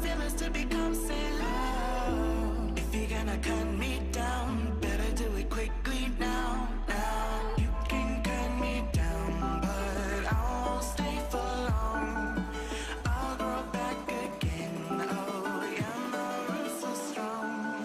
feelings to become sin. Oh, if you're gonna cut me down, better do it quickly now. Now you can cut me down, but I won't stay for long. I'll grow back again. Oh yeah, my roots are strong.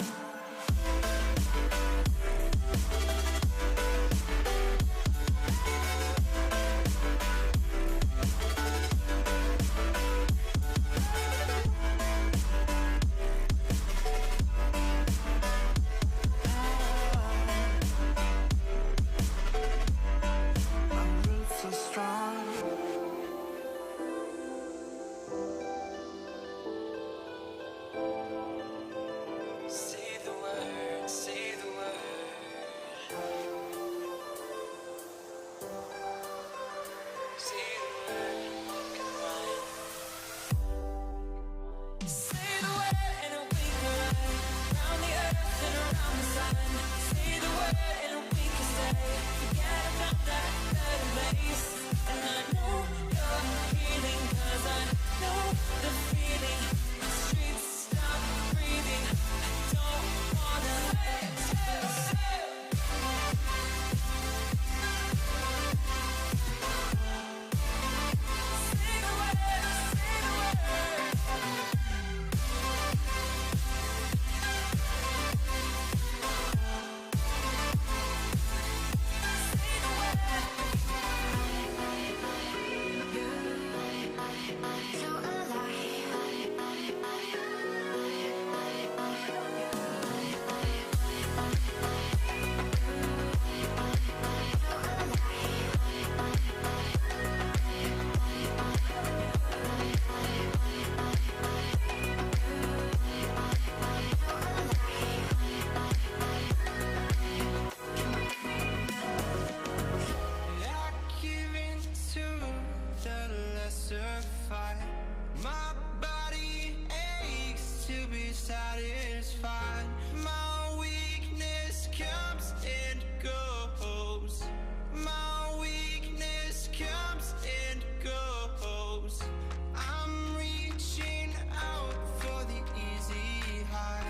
My roots are strong. Say the word, say the word. Say the word, come on. Say the word and a wink around the earth and around the sun. Say the word and a we can stay together from that better place. And I know you're healing, 'cause I know the feeling. The streets stop breathing. I don't wanna let you say. Say the word, say the word. I give in to the lesser fight. My body aches to be satisfied. My weakness comes and goes. My weakness comes and goes. I'm reaching out for the easy high.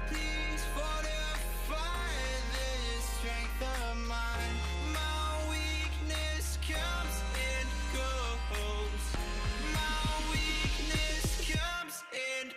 Please fortify this strength of mine. My weakness comes and goes. My weakness comes and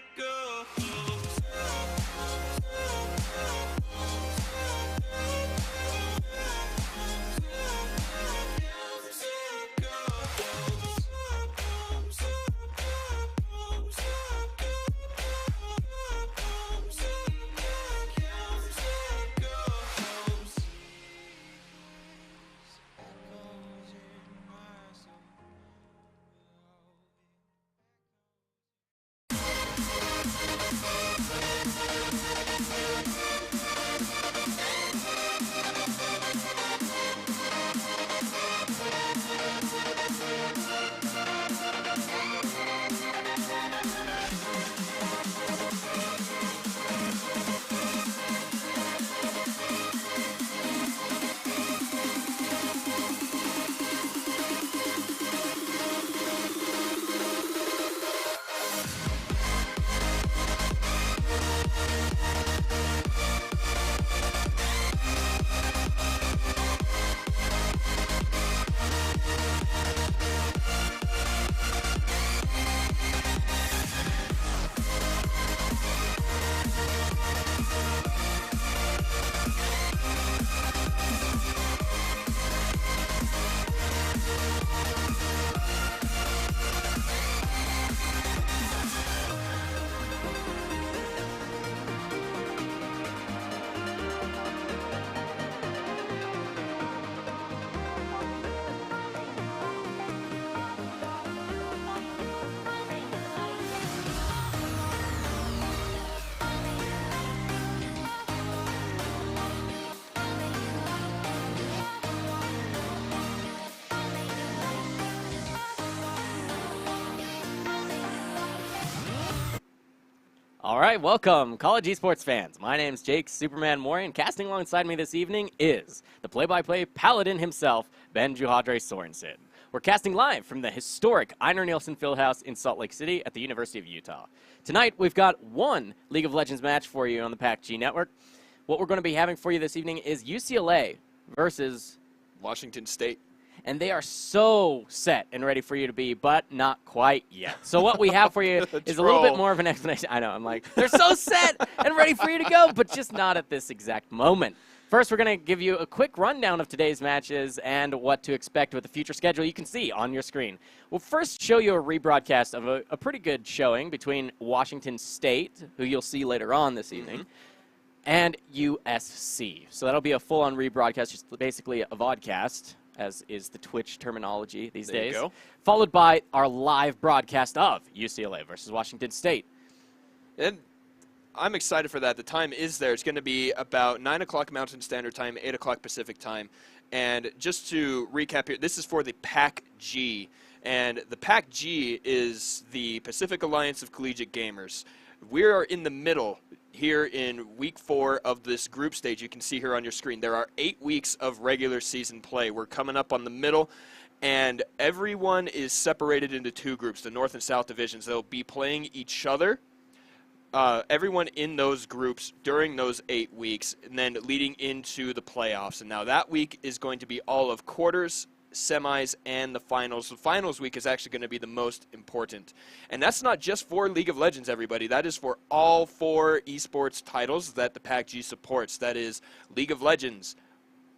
All right, welcome, college esports fans. My name's Jake Superman Mori, and casting alongside me this evening is the play-by-play paladin himself, Ben Juhadre Sorensen. We're casting live from the historic Einar Nielsen Fieldhouse in Salt Lake City at the University of Utah. Tonight, we've got one League of Legends match for you on the PACG network. What we're going to be having for you this evening is UCLA versus Washington State. And they are so set and ready for you to be, but not quite yet. So what we have for you is a little bit more of an explanation. I know, I'm like, they're so set and ready for you to go, but just not at this exact moment. First, we're going to give you a quick rundown of today's matches and what to expect with the future schedule you can see on your screen. We'll first show you a rebroadcast of a pretty good showing between Washington State, who you'll see later on this evening, and USC. So that'll be a full-on rebroadcast, just basically a vodcast, as is the Twitch terminology these days, followed by our live broadcast of UCLA versus Washington State. And I'm excited for that. The time is there. It's going to be about 9 o'clock Mountain Standard Time, 8 o'clock Pacific Time. And just to recap here, this is for the PACG. And the PACG is the Pacific Alliance of Collegiate Gamers. We are in the middle here in week 4 of this group stage. You can see here on your screen there are 8 weeks of regular season play. We're coming up on the middle, and everyone is separated into 2 groups, the North and South divisions. They'll be playing each other, everyone in those groups during those 8 weeks, and then leading into the playoffs. And now that week is going to be all of quarters, semis, and the finals. The finals week is actually going to be the most important. And that's not just for League of Legends, everybody. That is for all 4 esports titles that the PACG supports. That is League of Legends,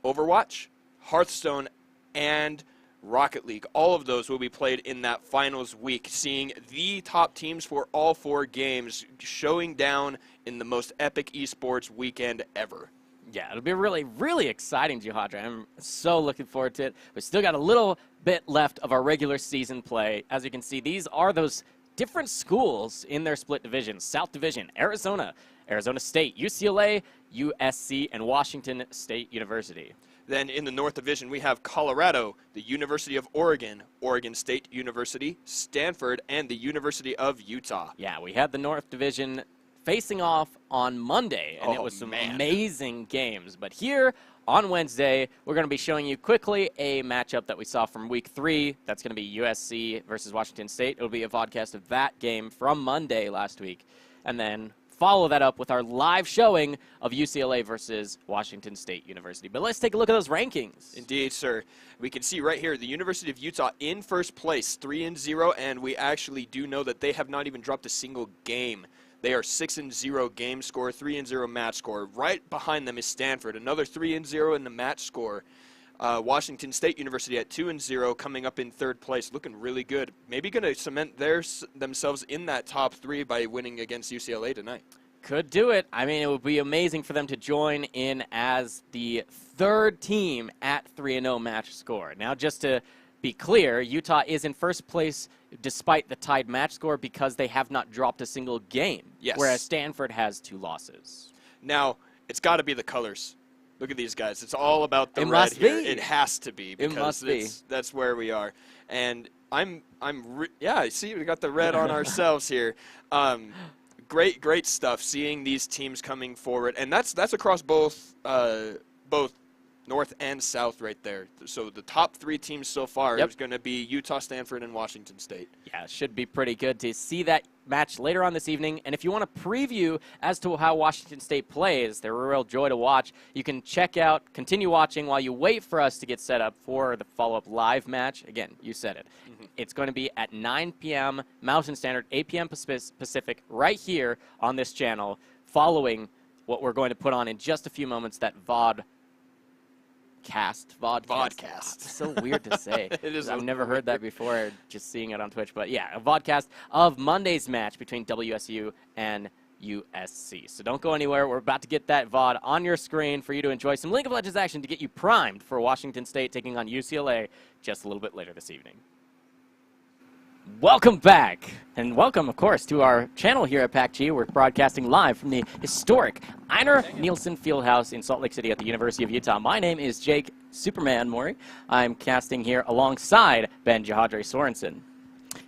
Overwatch, Hearthstone, and Rocket League. All of those will be played in that finals week, seeing the top teams for all 4 games showing down in the most epic esports weekend ever. Yeah, it'll be really, really exciting, Jihadra. I'm so looking forward to it. We've still got a little bit left of our regular season play. As you can see, these are those different schools in their split divisions. South Division, Arizona, Arizona State, UCLA, USC, and Washington State University. Then in the North Division, we have Colorado, the University of Oregon, Oregon State University, Stanford, and the University of Utah. Yeah, we had the North Division facing off on Monday, and it was some amazing games. But here on Wednesday, we're going to be showing you quickly a matchup that we saw from week 3. That's going to be USC versus Washington State. It'll be a vodcast of that game from Monday last week. And then follow that up with our live showing of UCLA versus Washington State University. But let's take a look at those rankings. Indeed, sir. We can see right here the University of Utah in first place, 3-0, and we actually do know that they have not even dropped a single game. They are 6-0 game score, 3-0 match score. Right behind them is Stanford, another 3-0 in the match score. Washington State University at 2-0, coming up in 3rd place, looking really good. Maybe going to cement themselves in that top 3 by winning against UCLA tonight. Could do it. I mean, it would be amazing for them to join in as the 3rd team at 3-0 match score. Now, just to be clear, Utah is in first place despite the tied match score because they have not dropped a single game, whereas Stanford has 2 losses. Now, it's got to be the colors. Look at these guys. It's all about the red here. It has to be because that's where we are. And yeah, see, we got the red on ourselves here. Great stuff. Seeing these teams coming forward, and that's across both North and South right there. So the top 3 teams so far is going to be Utah, Stanford, and Washington State. Yeah, it should be pretty good to see that match later on this evening. And if you want to preview as to how Washington State plays, they're a real joy to watch. You can continue watching while you wait for us to get set up for the follow-up live match. Again, you said it. It's going to be at 9 p.m. Mountain Standard, 8 p.m. Pacific, right here on this channel, following what we're going to put on in just a few moments, that vodcast. It's so weird to say. It is. I've never heard that before, just seeing it on Twitch. But yeah, a vodcast of Monday's match between WSU and USC. So don't go anywhere. We're about to get that VOD on your screen for you to enjoy some League of Legends action to get you primed for Washington State taking on UCLA just a little bit later this evening. Welcome back, and welcome, of course, to our channel here at PACG. We're broadcasting live from the historic Einar Nielsen Fieldhouse in Salt Lake City at the University of Utah. My name is Jake Superman Mori. I'm casting here alongside Ben Jihadre Sorensen.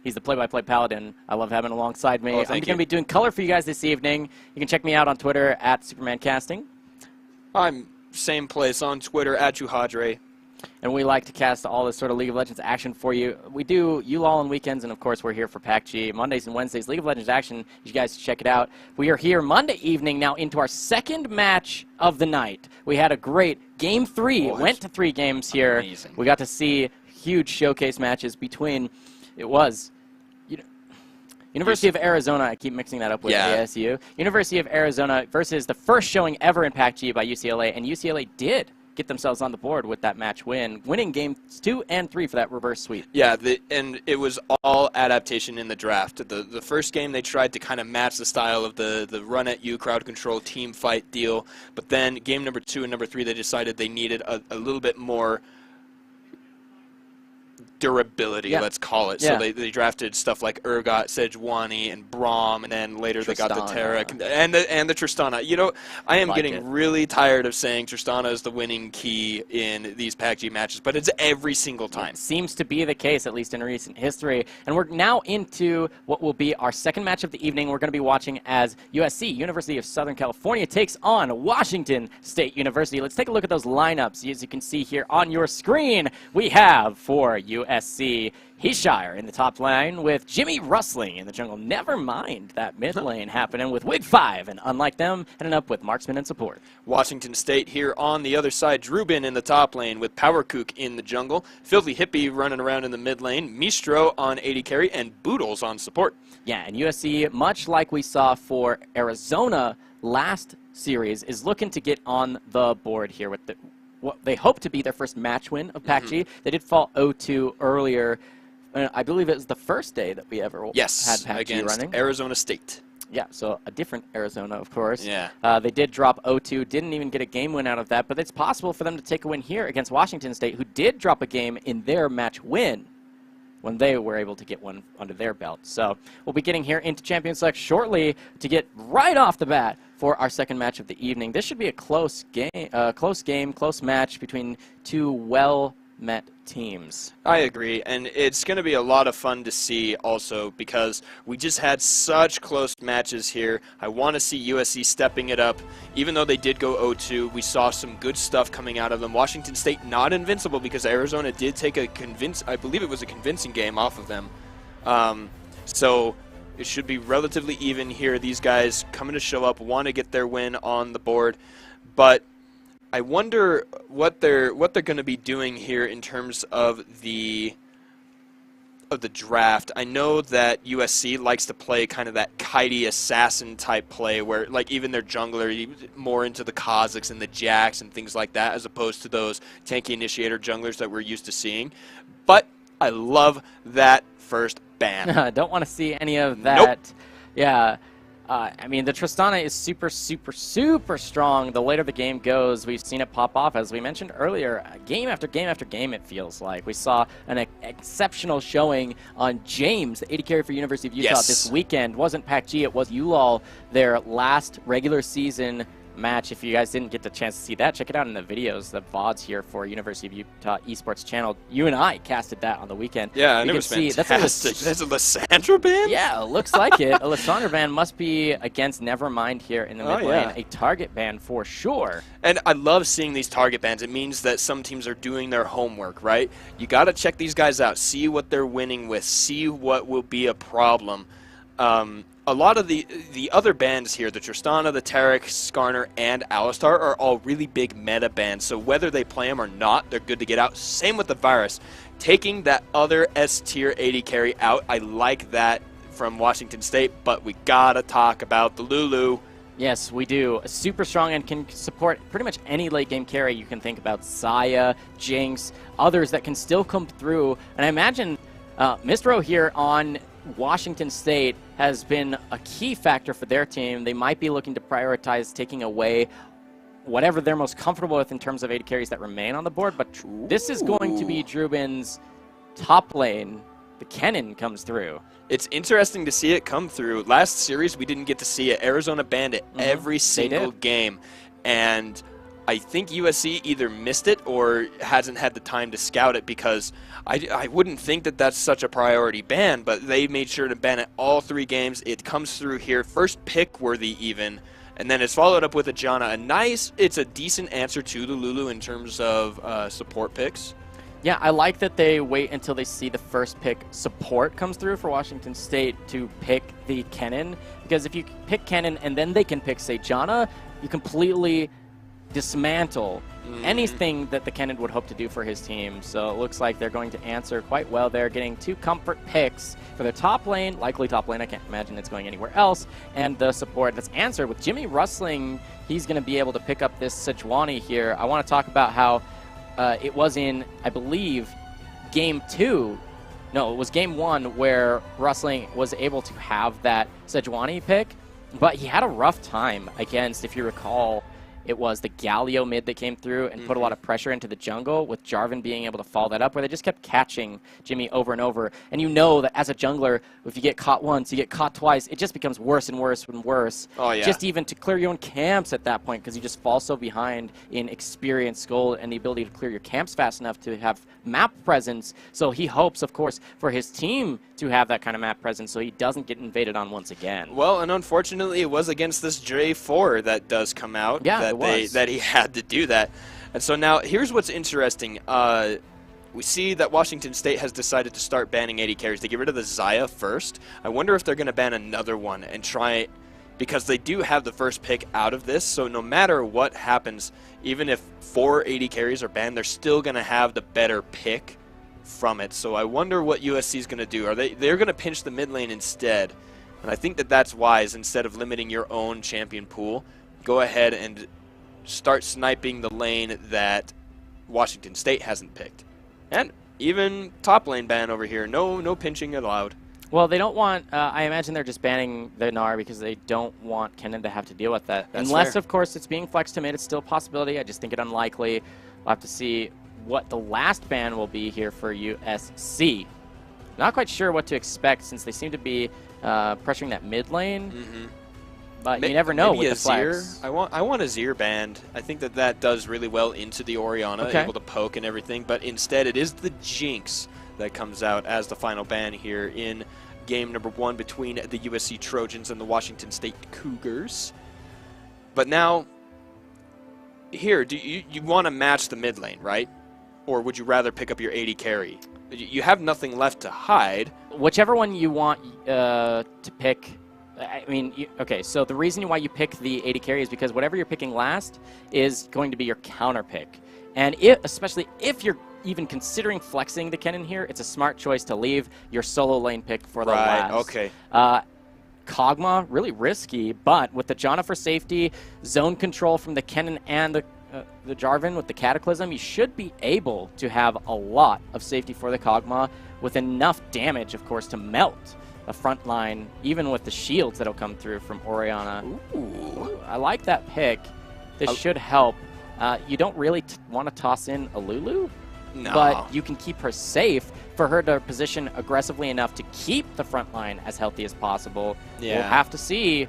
He's the play-by-play paladin. I love having him alongside me. I'm going to be doing color for you guys this evening. You can check me out on Twitter at SupermanCasting. I'm same place on Twitter at Jihadre. And we like to cast all this sort of League of Legends action for you. We do ULOL on weekends, and of course we're here for PACG Mondays and Wednesdays. League of Legends action, you guys check it out. We are here Monday evening now into our second match of the night. We had a great Game 3. It went to 3 games here. Amazing. We got to see huge showcase matches between, University of Arizona, I keep mixing that up with WSU. University of Arizona versus the first showing ever in PACG by UCLA, and UCLA did get themselves on the board with that match win, winning games 2 and 3 for that reverse sweep. Yeah, and it was all adaptation in the draft. The first game they tried to kind of match the style of the run at you, crowd control, team fight deal, but then game number 2 and number 3 they decided they needed a little bit more durability, let's call it. So they drafted stuff like Urgot, Sejuani, and Braum, and then later they got the Tarek and the Tristana. You know, I am getting really tired of saying Tristana is the winning key in these PACG matches, but it's every single time. It seems to be the case, at least in recent history. And we're now into what will be our second match of the evening. We're going to be watching as USC, University of Southern California, takes on Washington State University. Let's take a look at those lineups. As you can see here on your screen, we have for USC, Heshire in the top lane with Jimmy Rustling in the jungle. Never mind that mid lane happening with Wig 5, and unlike them, ending up with marksman and support. Washington State here on the other side. Drubin in the top lane with Powerkook in the jungle. Filthy Hippie running around in the mid lane. Mistro on AD carry and Boodles on support. Yeah, and USC, much like we saw for Arizona last series, is looking to get on the board here with what they hope to be their first match win of PACG. They did fall 0-2 earlier. I believe it was the first day that we ever had PACG against running. Arizona State. Yeah, so a different Arizona, of course. Yeah. They did drop 0-2, didn't even get a game win out of that, but it's possible for them to take a win here against Washington State, who did drop a game in their match win when they were able to get one under their belt. So we'll be getting here into Champion Select shortly to get right off the bat for our second match of the evening. This should be a close match between two well-met teams. I agree, and it's going to be a lot of fun to see also because we just had such close matches here. I want to see USC stepping it up. Even though they did go 0-2, we saw some good stuff coming out of them. Washington State not invincible because Arizona did take I believe it was a convincing game off of them. So it should be relatively even here. These guys coming to show up, want to get their win on the board, but I wonder what they're going to be doing here in terms of the draft. I know that USC likes to play kind of that kitey assassin type play where like even their jungler more into the Kazakhs and the Jacks and things like that as opposed to those tanky initiator junglers that we're used to seeing. But I love that first ban. I don't want to see any of that. Nope. Yeah. I mean, the Tristana is super, super, super strong. The later the game goes, we've seen it pop off. As we mentioned earlier, game after game after game, it feels like. We saw an exceptional showing on James, the AD carry for University of Utah this weekend. It wasn't PACG, it was ULOL, their last regular season match. If you guys didn't get the chance to see that, check it out in the videos, the VODs here for University of Utah esports channel. You and I casted that on the weekend. Yeah, and it was fantastic. That's a Lysandra ban? Yeah, looks like it. A Lysandra ban must be against Nevermind here in the mid lane. A target ban for sure. And I love seeing these target bans. It means that some teams are doing their homework, right? You got to check these guys out, see what they're winning with, see what will be a problem. A lot of the other bans here, the Tristana, the Tarek, Skarner, and Alistar are all really big meta bans. So whether they play them or not, they're good to get out. Same with the Virus. Taking that other S-tier AD carry out, I like that from Washington State, but we got to talk about the Lulu. Yes, we do. Super strong and can support pretty much any late game carry you can think about. Saya, Jinx, others that can still come through. And I imagine Mistro here on Washington State has been a key factor for their team. They might be looking to prioritize taking away whatever they're most comfortable with in terms of AD carries that remain on the board, but this is going to be Drubin's top lane. The Kennen comes through. It's interesting to see it come through. Last series, we didn't get to see it. Arizona banned it every single game, and I think USC either missed it or hasn't had the time to scout it because I wouldn't think that that's such a priority ban, but they made sure to ban it all 3 games. It comes through here. First pick worthy even. And then it's followed up with a Janna. It's a decent answer to the Lulu in terms of support picks. Yeah, I like that they wait until they see the first pick support comes through for Washington State to pick the Kennen. Because if you pick Kennen and then they can pick, say, Janna, you completely dismantle anything that the Kennen would hope to do for his team. So it looks like they're going to answer quite well. They're getting 2 comfort picks for their top lane, likely top lane. I can't imagine it's going anywhere else. And the support that's answered with Jimmy rustling, he's going to be able to pick up this Sejuani here. I want to talk about how it was in, I believe, Game 2. No, it was Game 1 where Rustling was able to have that Sejuani pick, but he had a rough time against, if you recall, it was the Galio mid that came through and put a lot of pressure into the jungle, with Jarvan being able to follow that up, where they just kept catching Jimmy over and over. And you know that as a jungler, if you get caught once, you get caught twice, it just becomes worse and worse and worse. Oh, yeah. Just even to clear your own camps at that point, because you just fall so behind in experience, skill, and the ability to clear your camps fast enough to have map presence. So he hopes, of course, for his team to have that kind of map presence so he doesn't get invaded on once again. Well, and unfortunately, it was against this J4 that does come out. Yeah, that he had to do that. And so now, here's what's interesting. We see that Washington State has decided to start banning AD carries. They get rid of the Xayah first. I wonder if they're going to ban another one and try, because they do have the first pick out of this, so no matter what happens, even if 4 AD carries are banned, they're still going to have the better pick from it. So I wonder what USC is going to do. They're going to pinch the mid lane instead, and I think that that's wise. Instead of limiting your own champion pool, go ahead and start sniping the lane that Washington State hasn't picked. And even top lane ban over here. No pinching allowed. Well, they don't want, I imagine they're just banning the Gnar because they don't want Kennen to have to deal with that. That's Unless, fair. of course, it's being flexed to mid. It's still a possibility. I just think it unlikely. We'll have to see what the last ban will be here for USC. Not quite sure what to expect since they seem to be pressuring that mid lane. But you never know Maybe with the flex. I want a Azir banned. I think that does really well into the Orianna, able to poke and everything. But instead, it is the Jinx that comes out as the final ban here in game number 1 between the USC Trojans and the Washington State Cougars. But now, here, do you want to match the mid lane, right? Or would you rather pick up your AD carry? You have nothing left to hide. Whichever one you want to pick. I mean, okay, so the reason why you pick the AD carry is because whatever you're picking last is going to be your counter pick. And especially if you're even considering flexing the Kennen here, it's a smart choice to leave your solo lane pick for the last. Okay. Kog'Maw, really risky, but with the Janna for safety, zone control from the Kennen and the Jarvan with the Cataclysm, you should be able to have a lot of safety for the Kog'Maw with enough damage, of course, to melt the front line, even with the shields that'll come through from Orianna. Ooh, I like that pick. This should help. You don't really want to toss in a Lulu, but you can keep her safe for her to position aggressively enough to keep the front line as healthy as possible. Yeah. We'll have to see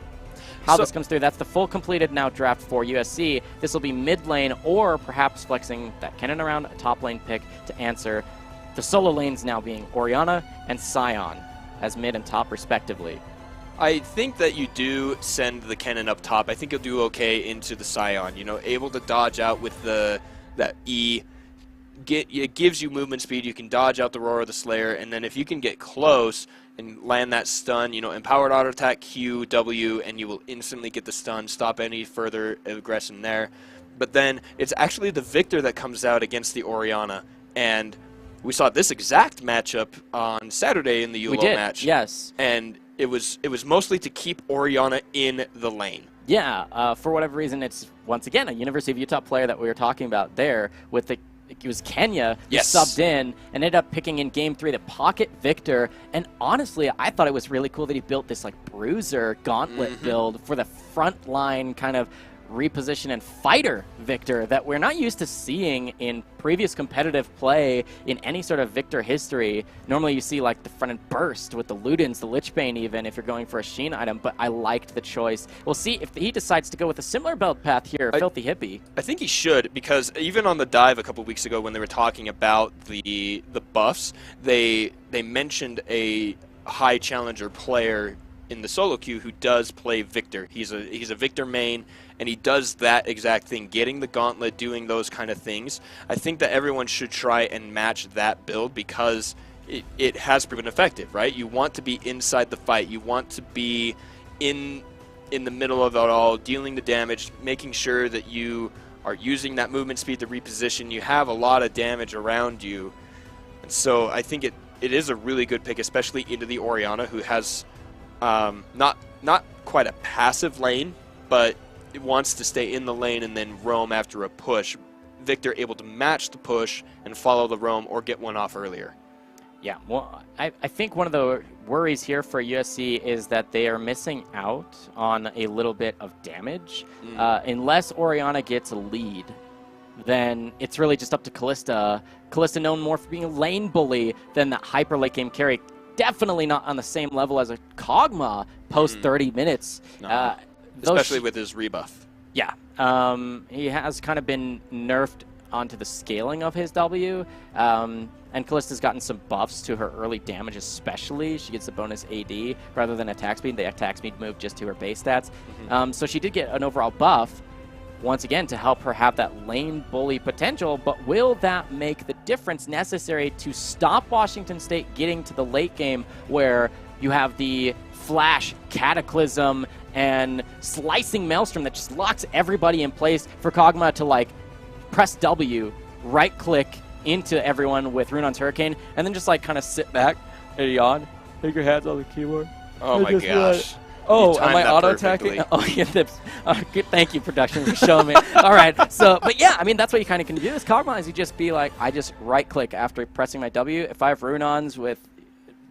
how this comes through. That's the full completed now draft for USC. This will be mid lane or perhaps flexing that Kennen around a top lane pick to answer. The solo lanes now being Orianna and Sion as mid and top respectively. I think that you do send the Kennen up top. I think you'll do okay into the Sion. You know, able to dodge out with that E. It gives you movement speed. You can dodge out the Roar of the Slayer, and then if you can get close and land that stun, you know, empowered auto attack Q, W, and you will instantly get the stun, stop any further aggression there. But then it's actually the Victor that comes out against the Orianna, and we saw this exact matchup on Saturday in the ULO match. Yes. And it was mostly to keep Orianna in the lane. Yeah, for whatever reason, it's once again a University of Utah player that we were talking about there with the. It was Kenya who subbed in and ended up picking in Game 3 the Pocket Victor. And honestly, I thought it was really cool that he built this like Bruiser Gauntlet build for the front line kind of reposition and fighter Victor that we're not used to seeing in previous competitive play in any sort of Victor history. Normally you see like the front end burst with the Ludens, the Lich Bane even if you're going for a Sheen item, but I liked the choice. We'll see if he decides to go with a similar build path here, Filthy Hippie. I think he should, because even on the dive a couple weeks ago when they were talking about the buffs, they mentioned a high challenger player in the solo queue who does play Victor. He's a Victor main, and he does that exact thing, getting the gauntlet, doing those kind of things. I think that everyone should try and match that build because it has proven effective, right? You want to be inside the fight. You want to be in the middle of it all, dealing the damage, making sure that you are using that movement speed to reposition. You have a lot of damage around you. And so I think it is a really good pick, especially into the Orianna, who has not quite a passive lane, but it wants to stay in the lane and then roam after a push. Victor able to match the push and follow the roam or get one off earlier. Yeah, well, I think one of the worries here for USC is that they are missing out on a little bit of damage. Unless Orianna gets a lead, then it's really just up to Callista. Callista known more for being a lane bully than that hyper late game carry. Definitely not on the same level as a Kog'Maw post 30 minutes. No. Especially with his rebuff. Yeah. He has kind of been nerfed onto the scaling of his W. And Callista's gotten some buffs to her early damage especially. She gets a bonus AD rather than attack speed. The attack speed moved just to her base stats. So she did get an overall buff, once again, to help her have that lane bully potential. But will that make the difference necessary to stop Washington State getting to the late game where you have the Flash, Cataclysm, and Slicing Maelstrom that just locks everybody in place for Kog'Maw to, like, press W, right-click into everyone with Runon's Hurricane, and then just, like, kind of sit back and yawn, take your hands on the keyboard. Oh, my gosh. Oh, am I auto-attacking? Oh, yeah, good, thank you, production, for showing me. All right, so, but yeah, I mean, that's what you kind of can do. This Kog'Maw is you just be like, I just right-click after pressing my W. If I have Runons with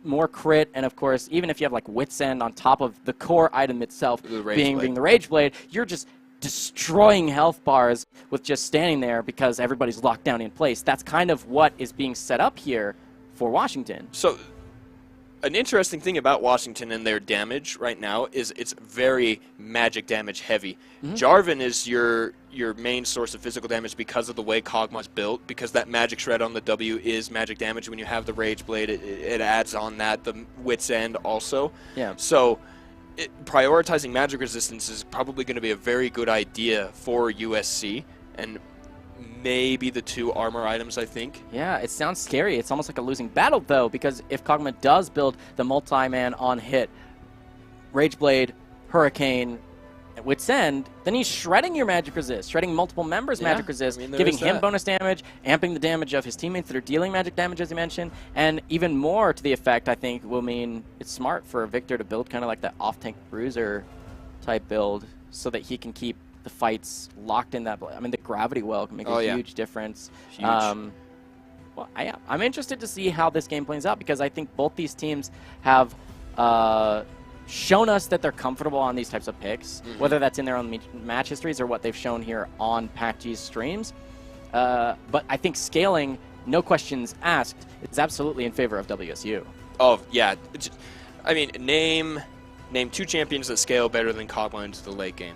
more crit, and of course, even if you have, like, Wit's End on top of the core item itself being the Rage Blade, you're just destroying health bars with just standing there because everybody's locked down in place. That's kind of what is being set up here for Washington. So an interesting thing about Washington and their damage right now is it's very magic damage heavy. Jarvan is your main source of physical damage because of the way Kog'Maw's built, because that magic shred on the W is magic damage. When you have the Rage Blade, it adds on that, the Wit's End also. Yeah. So prioritizing magic resistance is probably going to be a very good idea for USC, and maybe the 2 armor items, I think. Yeah, it sounds scary. It's almost like a losing battle, though, because if Kog'Maw does build the multi-man on hit, Rage Blade, Hurricane, Wit's End, then he's shredding your magic resist, shredding multiple members' magic resist, giving him bonus damage, amping the damage of his teammates that are dealing magic damage, as you mentioned, and even more to the effect, I think, will mean it's smart for Victor to build kind of like that off-tank bruiser type build so that he can keep the fights locked in that. I mean, the gravity well can make a huge difference. Huge. Well, I'm interested to see how this game plays out because I think both these teams have shown us that they're comfortable on these types of picks, whether that's in their own match histories or what they've shown here on PACG's streams. But I think scaling, no questions asked, is absolutely in favor of WSU. Oh, yeah. I mean, name 2 champions that scale better than Kog'Maw into the late game.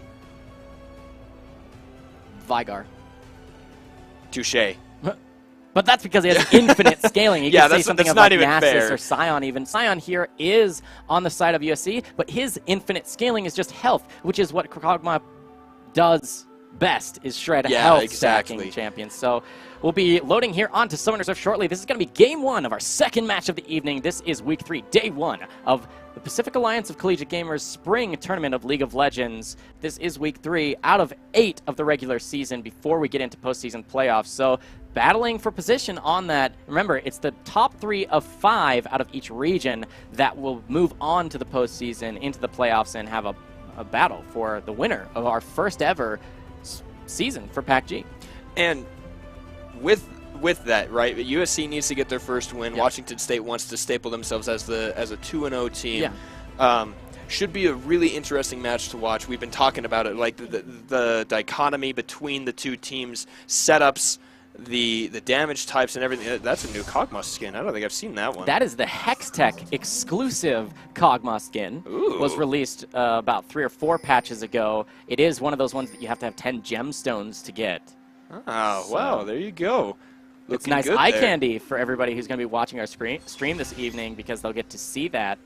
Vigar. Touché. But that's because he has infinite scaling. You can say something that's about not even Nasus fair. or Sion even. Sion here is on the side of USC, but his infinite scaling is just health, which is what Kog'Maw does best, is shred health stacking champions. So we'll be loading here onto Summoners Rift shortly. This is going to be game 1 of our second match of the evening. This is week 3, day 1 of the Pacific Alliance of Collegiate Gamers Spring Tournament of League of Legends. This is week 3 out of 8 of the regular season before we get into postseason playoffs. So battling for position on that. Remember, it's the top 3 of 5 out of each region that will move on to the postseason, into the playoffs, and have a battle for the winner of our first ever season for PACG. And with that, right, USC needs to get their first win. Washington State wants to staple themselves as a 2-0 team. Should be a really interesting match to watch. We've been talking about it, like the dichotomy between the 2 teams, setups, the damage types and everything. That's a new Kog'Maw skin. I don't think I've seen that one. That is the Hextech exclusive Kog'Maw skin. Ooh. Was released about 3 or 4 patches ago. It is one of those ones that you have to have 10 gemstones to get. Oh, so, wow, there you go. It's nice eye candy for everybody who's going to be watching our stream this evening because they'll get to see that.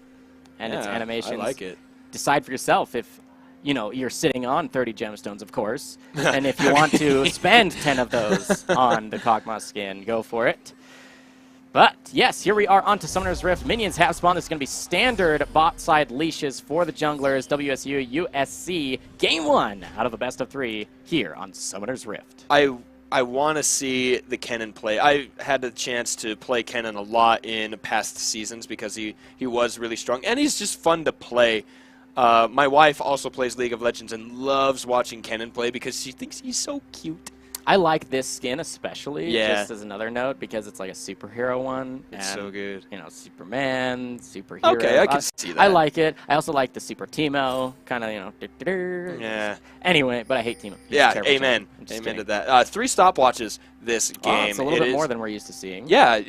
and its animations. I like it. Decide for yourself if you're sitting on 30 gemstones, of course, and if you want to spend 10 of those on the Kog'Maw skin, go for it. But yes, here we are onto Summoner's Rift. Minions have spawned. This is going to be standard bot side leashes for the junglers. WSU, USC, game 1 out of a best of 3 here on Summoner's Rift. I want to see the Kennen play. I had the chance to play Kennen a lot in past seasons because he was really strong, and he's just fun to play. My wife also plays League of Legends and loves watching Kennen play because she thinks he's so cute. I like this skin especially, Yeah. just as another note, because it's like a superhero one. It's and, so good. Superman, superhero. Okay, I can see that. I like it. I also like the Super Teemo, kind of, Yeah. Anyway, but I hate Teemo. He's a Yeah, terrible amen. champion. I'm just Amen to kidding. that. 3 stopwatches this game. It's a little It bit is- more than we're used to seeing. Yeah,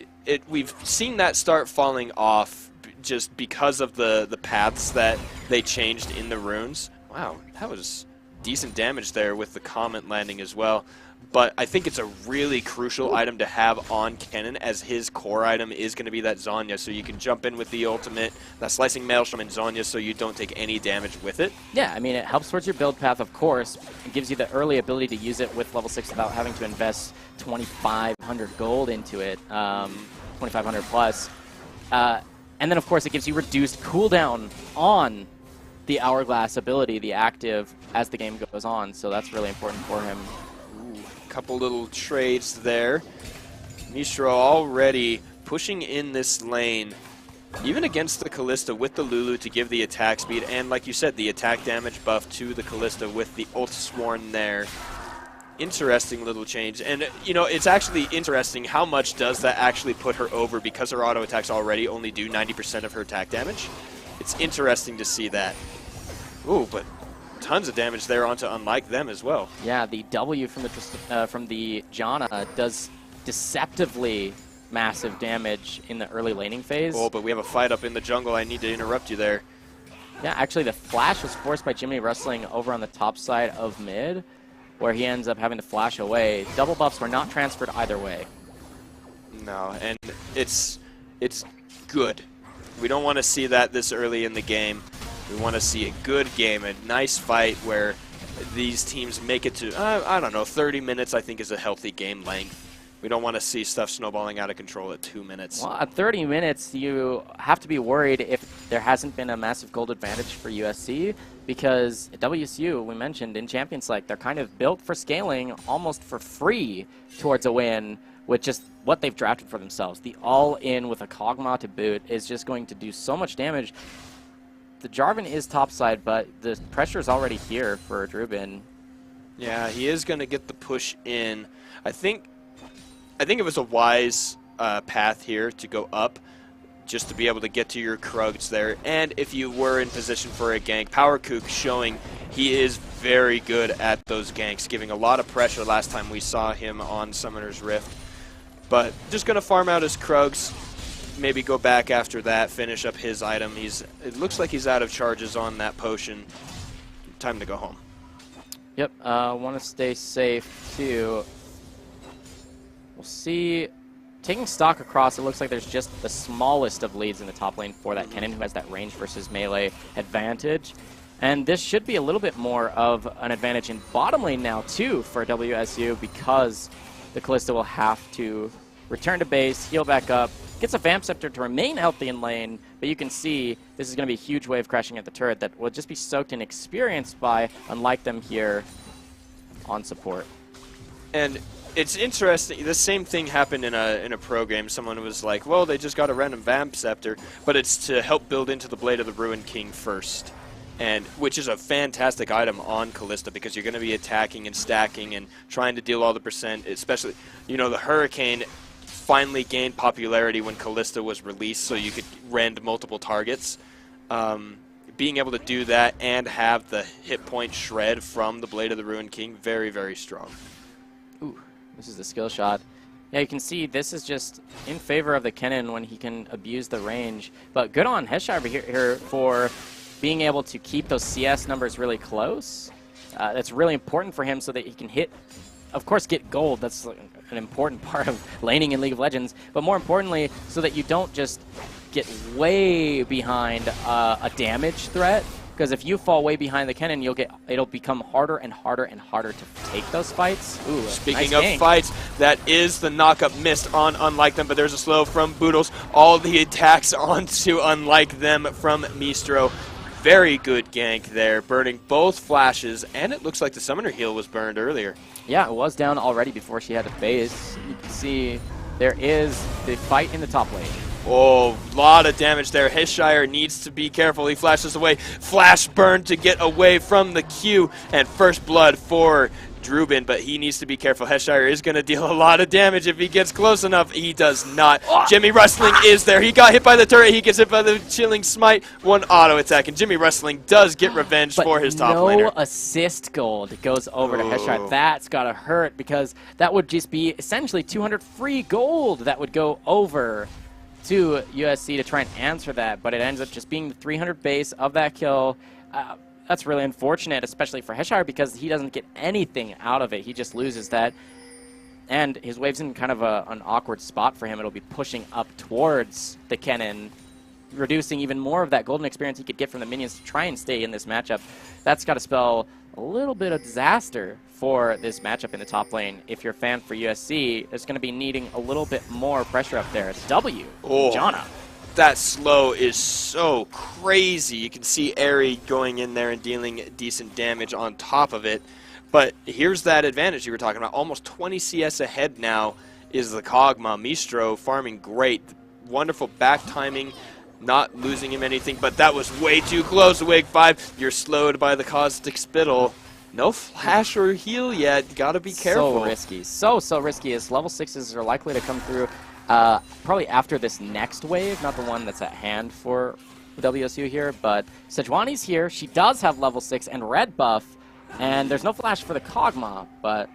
we've seen that start falling off just because of the paths that they changed in the runes. Wow, that was decent damage there with the Comet landing as well. But I think it's a really crucial item to have on Kennen, as his core item is going to be that Zhonya, so you can jump in with the ultimate, that Slicing Maelstrom and Zhonya, so you don't take any damage with it. Yeah, I mean, it helps towards your build path, of course. It gives you the early ability to use it with level 6 without having to invest 2,500 gold into it, 2,500 plus. And then, of course, it gives you reduced cooldown on the Hourglass ability, the active, as the game goes on, so that's really important for him. Couple little trades there. Mishra already pushing in this lane, even against the Kalista with the Lulu to give the attack speed, and like you said, the attack damage buff to the Kalista with the Oathsworn there. Interesting little change, and it's actually interesting how much does that actually put her over, because her auto attacks already only do 90% of her attack damage. It's interesting to see that. Ooh, but tons of damage there onto Unlike Them as well. Yeah, the W from the Janna does deceptively massive damage in the early laning phase. Oh, but we have a fight up in the jungle. I need to interrupt you there. Yeah, actually the flash was forced by Jimmy Rustling over on the top side of mid, where he ends up having to flash away. Double buffs were not transferred either way. No, and it's good. We don't want to see that this early in the game. We want to see a good game, a nice fight where these teams make it to, I don't know, 30 minutes I think is a healthy game length. We don't want to see stuff snowballing out of control at 2 minutes. Well, at 30 minutes, you have to be worried if there hasn't been a massive gold advantage for USC, because at WSU, we mentioned in Champions League, they're kind of built for scaling almost for free towards a win with just what they've drafted for themselves. The all-in with a Kog'Maw to boot is just going to do so much damage. The Jarvan is topside, but the pressure is already here for Drubin. Yeah, he is going to get the push in. I think it was a wise path here to go up, just to be able to get to your Krugs there. And if you were in position for a gank, PowerKook showing he is very good at those ganks, giving a lot of pressure last time we saw him on Summoner's Rift. But just going to farm out his Krugs, maybe go back after that, finish up his item. It looks like he's out of charges on that potion. Time to go home. Yep, want to stay safe too. We'll see. Taking stock across, it looks like there's just the smallest of leads in the top lane for that Kennen, who has that range versus melee advantage. And this should be a little bit more of an advantage in bottom lane now, too, for WSU, because the Kalista will have to return to base, heal back up, gets a Vamp Scepter to remain healthy in lane, but you can see this is going to be a huge wave crashing at the turret that will just be soaked in experience by Unlike Them here on support. And it's interesting, the same thing happened in a pro game. Someone was like, well, they just got a random Vamp Scepter, but it's to help build into the Blade of the Ruined King first. And which is a fantastic item on Kalista, because you're going to be attacking and stacking and trying to deal all the percent, especially, the Hurricane finally gained popularity when Kalista was released, so you could rend multiple targets. Being able to do that and have the hit point shred from the Blade of the Ruined King, very, very strong. Ooh, this is the skill shot. Yeah, you can see this is just in favor of the Kennen when he can abuse the range. But good on Heshar here for being able to keep those CS numbers really close. That's really important for him so that he can hit, of course, get gold. That's an important part of laning in League of Legends. But more importantly, so that you don't just get way behind a damage threat. Because if you fall way behind the cannon, it'll become harder and harder and harder to take those fights. Ooh, Speaking nice of gank. fights, that is the knock-up missed on Unlike Them, but there's a slow from Boodles. All the attacks onto Unlike Them from Mistro. Very good gank there, burning both flashes, and it looks like the Summoner heal was burned earlier. Yeah, it was down already before she had to base. You can see there is the fight in the top lane. Oh, lot of damage there. Hishire needs to be careful. He flashes away. Flash burn to get away from the Q, and first blood for Drubin, but he needs to be careful. Heshire is going to deal a lot of damage if he gets close enough. He does not. Jimmy Wrestling is there. He got hit by the turret. He gets hit by the Chilling Smite. One auto attack, and Jimmy Wrestling does get revenge for his top laner. No assist gold goes over to Heshire. That's got to hurt, because that would just be essentially 200 free gold that would go over to USC to try and answer that, but it ends up just being the 300 base of that kill. That's really unfortunate, especially for Heshire, because he doesn't get anything out of it. He just loses that. And his wave's in kind of an awkward spot for him. It'll be pushing up towards the cannon, reducing even more of that golden experience he could get from the minions to try and stay in this matchup. That's got to spell a little bit of disaster for this matchup in the top lane. If you're a fan for USC, it's going to be needing a little bit more pressure up there. It's W. Oh. Janna. That slow is so crazy. You can see Airy going in there and dealing decent damage on top of it. But here's that advantage you were talking about. Almost 20 CS ahead now is the Kog'Maw. Mistro farming great. Wonderful back timing, not losing him anything, but that was way too close. Wig 5, you're slowed by the Caustic Spittle. No flash or heal yet. Gotta be careful. So risky. So risky, as level 6s are likely to come through probably after this next wave, not the one that's at hand for WSU here, but Sejuani's here. She does have level 6 and red buff, and there's no flash for the Kog'Maw, but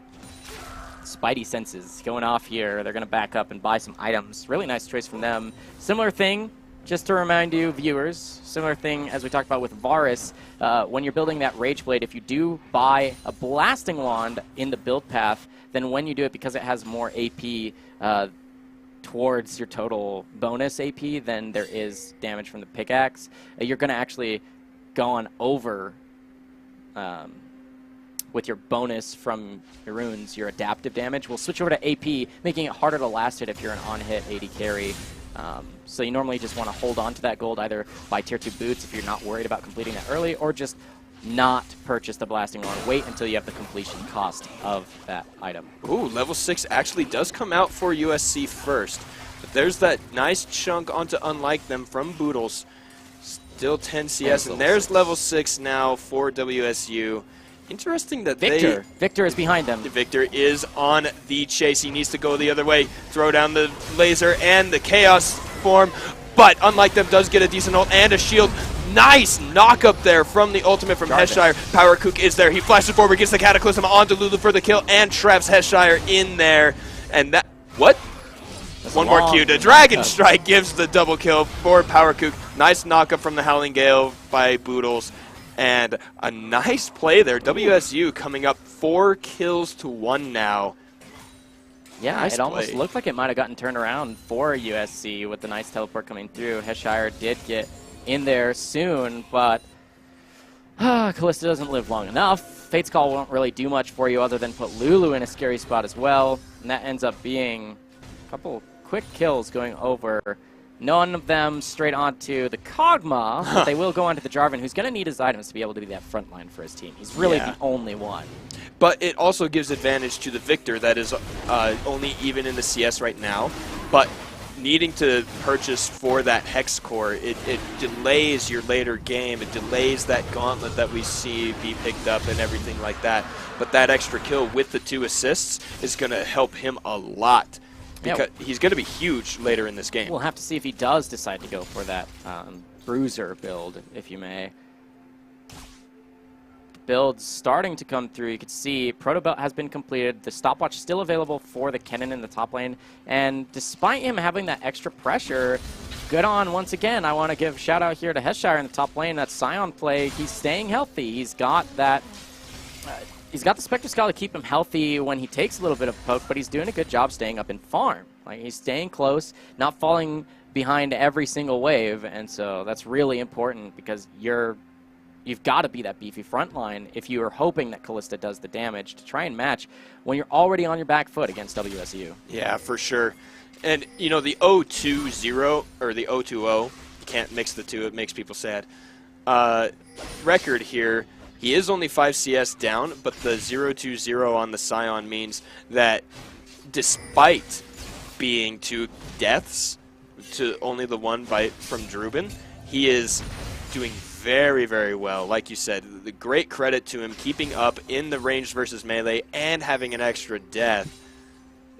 Spidey senses going off here. They're going to back up and buy some items. Really nice choice from them. Similar thing, just to remind you, viewers, similar thing as we talked about with Varus, when you're building that Rage Blade, if you do buy a Blasting Wand in the build path, then when you do it, because it has more AP towards your total bonus AP than there is damage from the pickaxe, you're going to actually go on over with your bonus from your runes, your adaptive damage will switch over to AP, making it harder to last hit if you're an on-hit AD carry. So you normally just want to hold on to that gold, either buy tier 2 boots if you're not worried about completing that early, or just not purchase the Blasting Wand. Wait until you have the completion cost of that item. Ooh, level 6 actually does come out for USC first. But there's that nice chunk onto Unlike Them from Boodles. Still 10 CS, and there's level 6 now for WSU. Interesting that Victor is behind them. Victor is on the chase. He needs to go the other way. Throw down the laser and the Chaos form. But Unlike Them does get a decent ult and a shield. Nice knock up there from the ultimate from Heshire. Power Cook is there. He flashes forward, gets the Cataclysm onto Lulu for the kill, and traps Heshire in there. And that... What? That's one more Q. The Dragon Strike gives the double kill for Power Cook. Nice knock up from the Howling Gale by Boodles. And a nice play there. WSU coming up 4 kills to 1 now. Yeah, nice it almost looked like it might have gotten turned around for USC with the nice teleport coming through. Heshire did get in there soon, but Kalista doesn't live long enough. Fate's Call won't really do much for you other than put Lulu in a scary spot as well. And that ends up being a couple quick kills going over. None of them straight onto the Kog'Maw, but they will go onto the Jarvan, who's going to need his items to be able to be that front line for his team. He's really the only one. But it also gives advantage to the Victor that is only even in the CS right now. But needing to purchase for that Hex Core, it delays your later game. It delays that Gauntlet that we see be picked up and everything like that. But that extra kill with the 2 assists is going to help him a lot. Because he's going to be huge later in this game. We'll have to see if he does decide to go for that Bruiser build, if you may. The build's starting to come through. You can see Proto Belt has been completed. The stopwatch still available for the Kennen in the top lane. And despite him having that extra pressure, good on once again. I want to give a shout out here to Heshire in the top lane. That Scion play, he's staying healthy. He's got that... He's got the Spectre Skull to keep him healthy when he takes a little bit of poke, but he's doing a good job staying up in farm. Like, he's staying close, not falling behind every single wave, and so that's really important because you've got to be that beefy front line if you are hoping that Callista does the damage to try and match when you're already on your back foot against WSU. Yeah, for sure. And, you know, the 0-2-0, or the 0-2-0, you can't mix the two, it makes people sad. Record here, he is only 5 CS down, but the 0-2-0 on the Scion means that despite being 2 deaths to only the 1 bite from Drubin, he is doing very, very well. Like you said, the great credit to him keeping up in the ranged versus melee and having an extra death.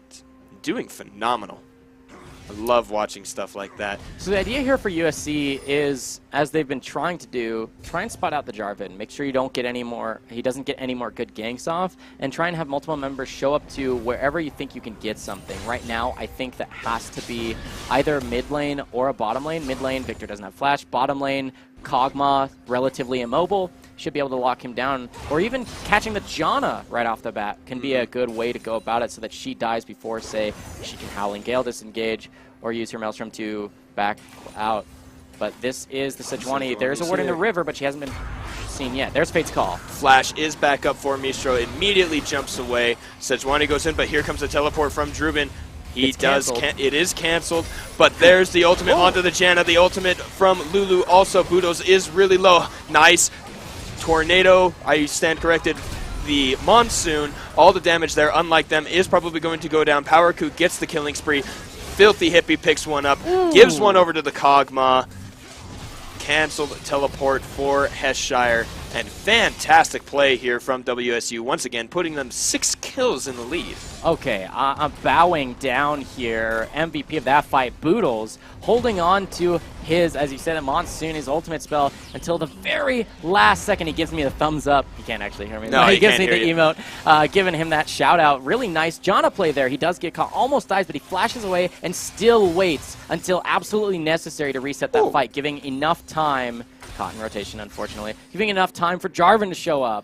It's doing phenomenal. I love watching stuff like that. So the idea here for USC is, as they've been trying to do, try and spot out the Jarvan. Make sure you don't get any more, he doesn't get any more good ganks off, and try and have multiple members show up to wherever you think you can get something. Right now, I think that has to be either mid lane or a bottom lane. Mid lane, Victor doesn't have flash. Bottom lane, Kog'Maw, relatively immobile, should be able to lock him down. Or even catching the Janna right off the bat can be a good way to go about it so that she dies before, say, she can Howling Gale disengage or use her Maelstrom to back out. But this is the Sejuani. There's a ward in the river, but she hasn't been seen yet. There's Fate's Call. Flash is back up for Mistro, immediately jumps away. Sejuani goes in, but here comes the teleport from Drubin. It is canceled, but there's the ultimate onto the Janna. The ultimate from Lulu. Also, Budos is really low. Nice. Tornado, I stand corrected. The Monsoon, all the damage there, unlike them, is probably going to go down. Power Coup gets the killing spree. Filthy Hippie picks one up, gives one over to the Kog'Maw. Canceled teleport for Heshire. And fantastic play here from WSU, once again putting them 6 kills in the lead. Okay, I'm bowing down here. MVP of that fight, Boodles, holding on to his, as you said, a Monsoon, his ultimate spell, until the very last second. He gives me the thumbs up. He can't actually hear me. No, he gives can't me the hear you. emote, giving him that shout out. Really nice Janna play there. He does get caught, almost dies, but he flashes away and still waits until absolutely necessary to reset that fight, giving enough time. Caught in rotation, unfortunately. Giving enough time for Jarvan to show up.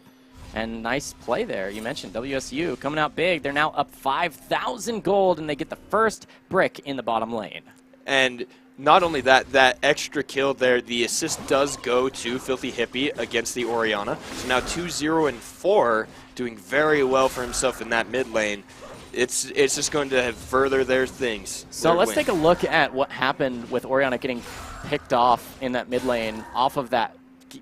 And nice play there. You mentioned WSU coming out big. They're now up 5,000 gold, and they get the first brick in the bottom lane. And not only that, that extra kill there, the assist does go to Filthy Hippie against the Orianna. So now 2-0-4, doing very well for himself in that mid lane. It's just going to further their things. So let's take a look at what happened with Orianna getting picked off in that mid lane off of that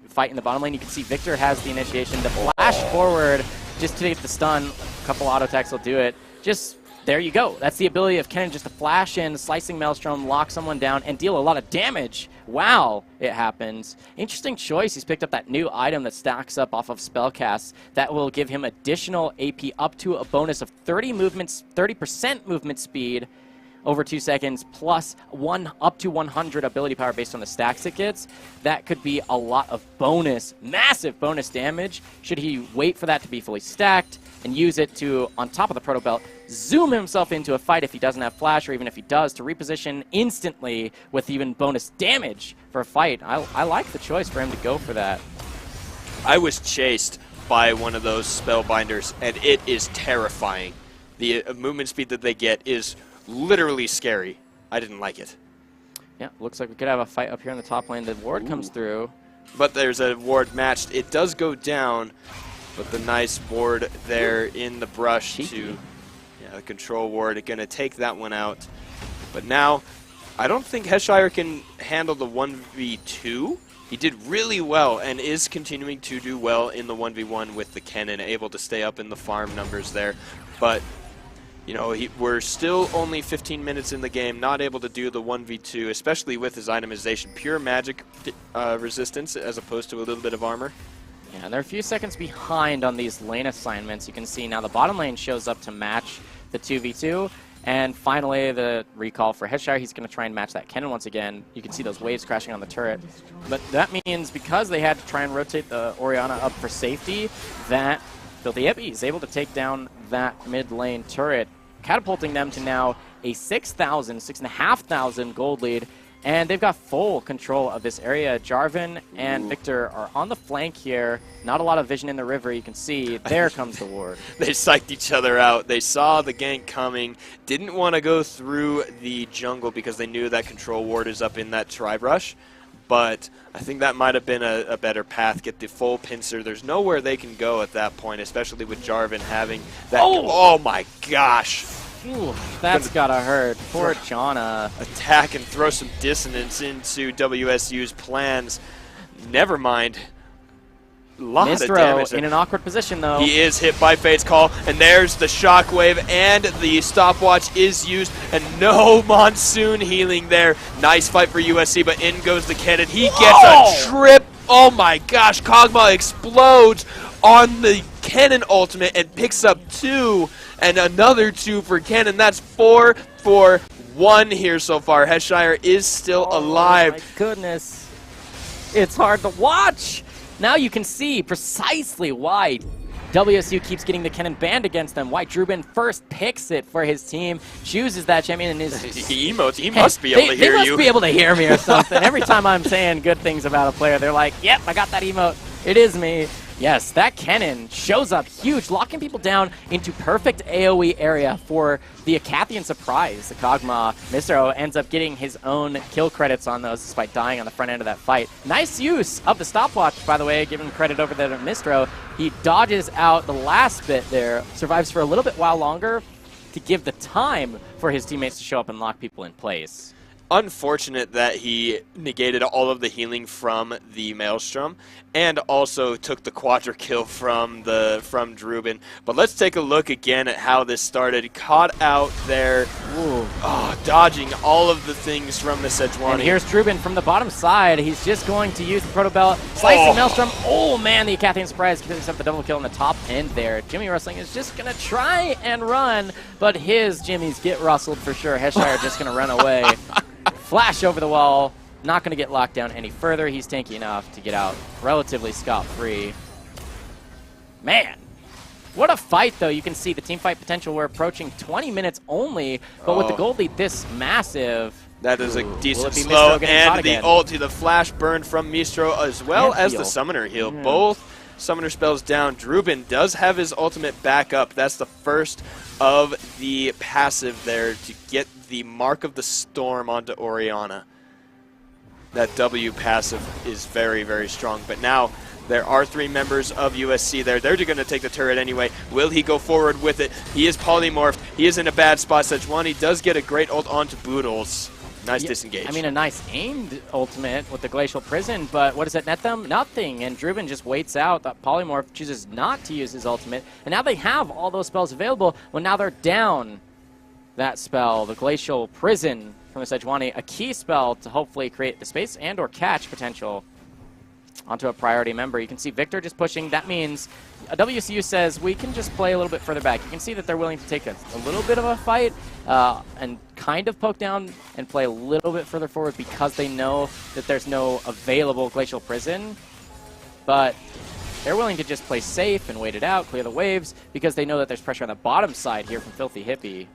fight in the bottom lane. You can see Victor has the initiation to flash forward just to get the stun. A couple auto attacks will do it. Just there you go. That's the ability of Kennen, just to flash in, slicing Maelstrom, lock someone down, and deal a lot of damage. Wow, it happens. Interesting choice. He's picked up that new item that stacks up off of spellcasts that will give him additional AP up to a bonus of 30% movement speed over 2 seconds, plus up to 100 ability power based on the stacks it gets. That could be a lot of bonus, massive bonus damage, should he wait for that to be fully stacked and use it to, on top of the Proto Belt, zoom himself into a fight if he doesn't have flash, or even if he does, to reposition instantly with even bonus damage for a fight. I like the choice for him to go for that. I was chased by one of those spellbinders, and it is terrifying. The movement speed that they get is literally scary. I didn't like it. Yeah, looks like we could have a fight up here in the top lane. The ward comes through. But there's a ward matched. It does go down, but the nice ward there in the brush to the control ward. Going to take that one out. But now, I don't think Heshire can handle the 1v2. He did really well and is continuing to do well in the 1v1 with the Kennen, able to stay up in the farm numbers there. But you know, we're still only 15 minutes in the game, not able to do the 1v2, especially with his itemization. Pure magic resistance as opposed to a little bit of armor. Yeah, they're a few seconds behind on these lane assignments. You can see now the bottom lane shows up to match the 2v2. And finally, the recall for Heshire. He's going to try and match that Kennen once again. You can see those waves crashing on the turret. But that means because they had to try and rotate the Orianna up for safety, that Filthy Hippie is able to take down that mid lane turret, catapulting them to now a 6,500 gold lead. And they've got full control of this area. Jarvan and Victor are on the flank here. Not a lot of vision in the river. You can see there comes the ward. They psyched each other out. They saw the gank coming, didn't want to go through the jungle because they knew that control ward is up in that tribe rush. But I think that might have been a better path. Get the full pincer. There's nowhere they can go at that point, especially with Jarvan having that. Oh my gosh. Ooh, that's gotta hurt. Poor Jana. Attack and throw some dissonance into WSU's plans. Never mind. Lot of damage Mistro in an awkward position, though. He is hit by Fate's Call, and there's the shockwave, and the stopwatch is used, and no Monsoon healing there. Nice fight for USC, but in goes the cannon. He gets a trip. Oh my gosh, Kog'Maw explodes on the cannon ultimate and picks up 2, and another 2 for cannon. That's 4 for 1 here so far. Heshire is still alive. Oh my goodness. It's hard to watch. Now you can see precisely why WSU keeps getting the cannon banned against them. Why Drubin first picks it for his team, chooses that champion, and is... He emotes. He must be able to hear you. They must be able to hear me or something. Every time I'm saying good things about a player, they're like, yep, I got that emote. It is me. Yes, that cannon shows up huge, locking people down into perfect AoE area for the Acathian surprise. The Kog'Maw Mistro ends up getting his own kill credits on those despite dying on the front end of that fight. Nice use of the stopwatch, by the way, giving credit over there to Mistro. He dodges out the last bit there, survives for a little bit while longer to give the time for his teammates to show up and lock people in place. Unfortunate that he negated all of the healing from the Maelstrom and also took the quadra kill from Drubin. But let's take a look again at how this started. Caught out there, dodging all of the things from the Sejuani. And here's Drubin from the bottom side. He's just going to use the Proto Belt, slicing Maelstrom. Oh man, the Acathian surprise picks up the double kill on the top end there. Jimmy Rustling is just gonna try and run, but his Jimmys get rustled for sure. Heshire just gonna run away. Flash over the wall, not going to get locked down any further. He's tanky enough to get out relatively scot-free. Man, what a fight, though. You can see the team fight potential. We're approaching 20 minutes only, but with the gold lead this massive... That is a decent slow, and the ulti, the flash burn from Mistro, as well as the summoner heal. Both summoner spells down. Drubin does have his ultimate back up. That's the first of the passive there to get the Mark of the Storm onto Orianna. That W passive is very, very strong. But now there are 3 members of USC there. They're going to take the turret anyway. Will he go forward with it? He is polymorphed. He is in a bad spot. Sejuani does get a great ult onto Boodles. Nice disengage. I mean, a nice aimed ultimate with the Glacial Prison, but what does it net them? Nothing. And Drubin just waits out. That Polymorph chooses not to use his ultimate. And now they have all those spells available. Well, now they're down that spell, the Glacial Prison from the Sejuani, a key spell to hopefully create the space and or catch potential onto a priority member. You can see Victor just pushing. That means WSU says we can just play a little bit further back. You can see that they're willing to take a little bit of a fight and kind of poke down and play a little bit further forward because they know that there's no available Glacial Prison. But they're willing to just play safe and wait it out, clear the waves, because they know that there's pressure on the bottom side here from Filthy Hippie.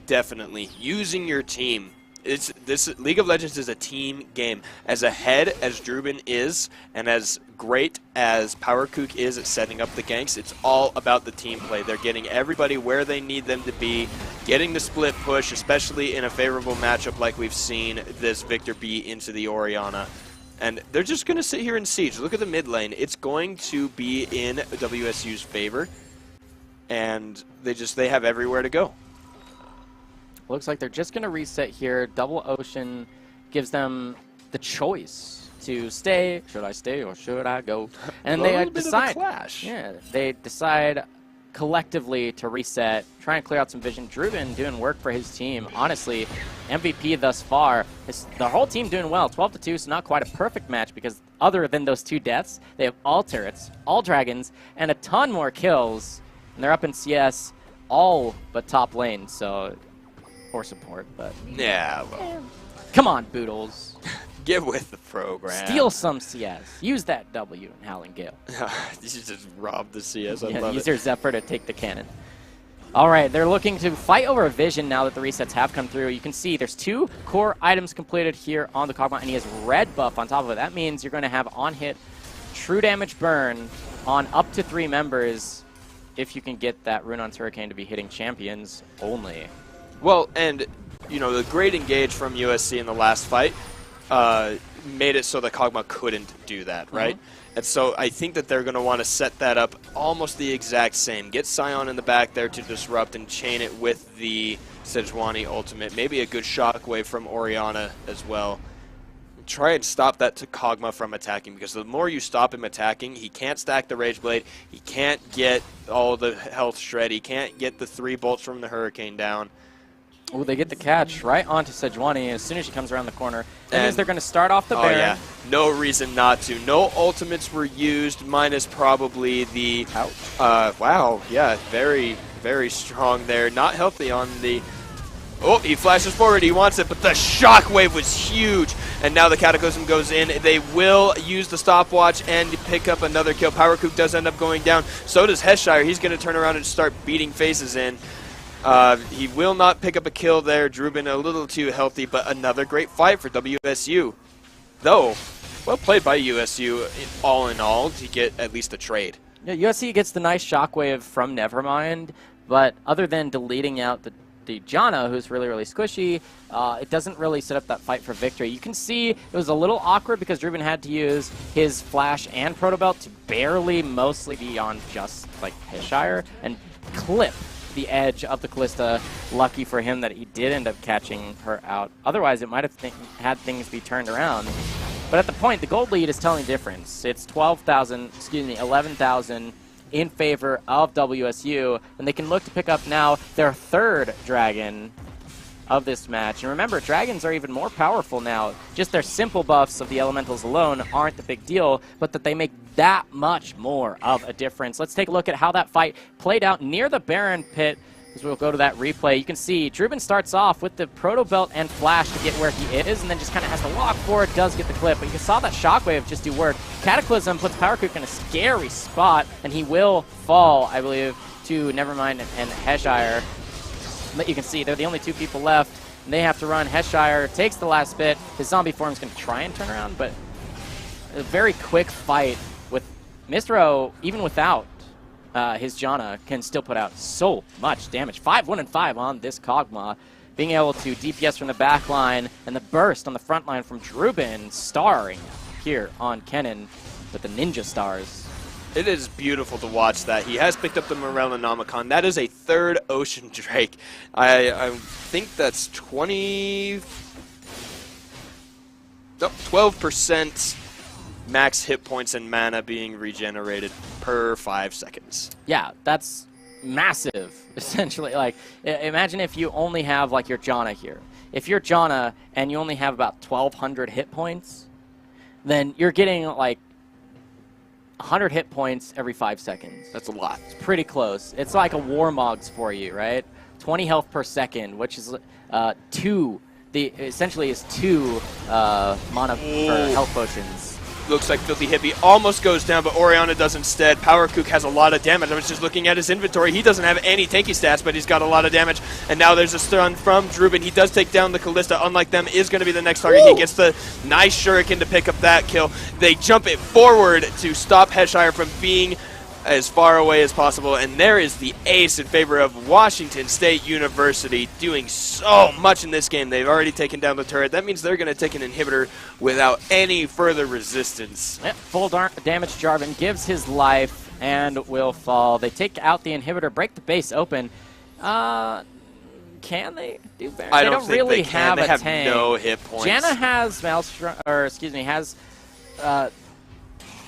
Definitely. Using your team. This League of Legends is a team game. As ahead as Drubin is, and as great as PowerKook is at setting up the ganks, it's all about the team play. They're getting everybody where they need them to be, getting the split push, especially in a favorable matchup like we've seen this Victor be into the Orianna. And they're just going to sit here and siege. Look at the mid lane. It's going to be in WSU's favor, and they have everywhere to go. Looks like they're just going to reset here. Double Ocean gives them the choice to stay. Should I stay or should I go? And they decide. Yeah, they decide collectively to reset, try and clear out some vision. Drubin doing work for his team. Honestly, MVP thus far. The whole team doing well. 12-2, so not quite a perfect match because other than those 2 deaths, they have all turrets, all dragons, and a ton more kills. And they're up in CS, all but top lane. So. Or support, but... Yeah, well... Come on, Boodles. Get with the program. Steal some CS. Use that W in Howling Gale. You just robbed the CS. I Yeah, love use it. your Zephyr to take the cannon. All right, they're looking to fight over a vision now that the resets have come through. You can see there's 2 core items completed here on the Kog'Maw, and he has red buff on top of it. That means you're going to have on-hit true damage burn on up to 3 members if you can get that Runon's Hurricane to be hitting champions only. Well, and, you know, the great engage from USC in the last fight made it so that Kog'Maw couldn't do that, right? And so I think that they're going to want to set that up almost the exact same. Get Scion in the back there to disrupt and chain it with the Sejuani ultimate. Maybe a good shockwave from Orianna as well. Try and stop that to Kog'Maw from attacking, because the more you stop him attacking, he can't stack the Rage Blade, he can't get all the health shred, he can't get the 3 bolts from the Hurricane down. Oh, they get the catch right onto Sejuani as soon as she comes around the corner. That means they're going to start off the Baron. Yeah, no reason not to. No ultimates were used, minus probably the... Ouch. Wow, yeah, very, very strong there. Not healthy on the... Oh, he flashes forward, he wants it, but the shockwave was huge. And now the Cataclysm goes in. They will use the stopwatch and pick up another kill. Power Kook does end up going down. So does Heshire. He's going to turn around and start beating faces in. He will not pick up a kill there. Drubin a little too healthy, but another great fight for WSU. Though, well played by USU all in all to get at least a trade. Yeah, USC gets the nice shockwave from Nevermind, but other than deleting out the Janna, who's really, really squishy, it doesn't really set up that fight for victory. You can see it was a little awkward because Drubin had to use his Flash and Proto Belt to barely mostly be on just like Heshire and clip the edge of the Callista. Lucky for him that he did end up catching her out. Otherwise, it might have had things be turned around. But at the point, the gold lead is telling difference. It's 11,000 in favor of WSU, and they can look to pick up now their 3rd dragon of this match. And remember, dragons are even more powerful now. Just their simple buffs of the elementals alone aren't the big deal, but that they make that much more of a difference. Let's take a look at how that fight played out near the Baron pit, as we'll go to that replay. You can see Drubin starts off with the Proto Belt and Flash to get where he is, and then just kind of has to walk forward, does get the clip. But you saw that shockwave just do work. Cataclysm puts Power Kook in a scary spot, and he will fall, I believe, to Nevermind and Heshire. But you can see they're the only 2 people left, and they have to run. Heshire takes the last bit. His zombie form's going to try and turn around, but a very quick fight with Mistro, even without his Janna, can still put out so much damage. 5-1-5 on this Kog'Maw. Being able to DPS from the back line, and the burst on the front line from Drubin, starring here on Kennen with the Ninja Stars. It is beautiful to watch that. He has picked up the Morellonomicon. That is a 3rd Ocean Drake. I think that's 12% max hit points and mana being regenerated per 5 seconds. Yeah, that's massive, essentially. Like, imagine if you only have, like, your Janna here. If you're Janna and you only have about 1,200 hit points, then you're getting, like, 100 hit points every 5 seconds. That's a lot. It's pretty close. It's like a Warmogs for you, right? 20 health per second, which is 2. Essentially is 2 mana per health potions. Looks like Filthy Hippie almost goes down, but Orianna does instead. Power Kook has a lot of damage. I was just looking at his inventory. He doesn't have any tanky stats, but he's got a lot of damage. And now there's a stun from Drubin. He does take down the Callista. Unlike them, is going to be the next target. He gets the nice shuriken to pick up that kill. They jump it forward to stop Heshire from being as far away as possible, and there is the ace in favor of Washington State University, doing so much in this game. They've already taken down the turret. That means they're going to take an inhibitor without any further resistance. Yep, full damage. Jarvan gives his life and will fall. They take out the inhibitor, break the base open. Can they do better? I don't think really they can. They have tank. no hit points. Janna has Maelstrom, or excuse me, has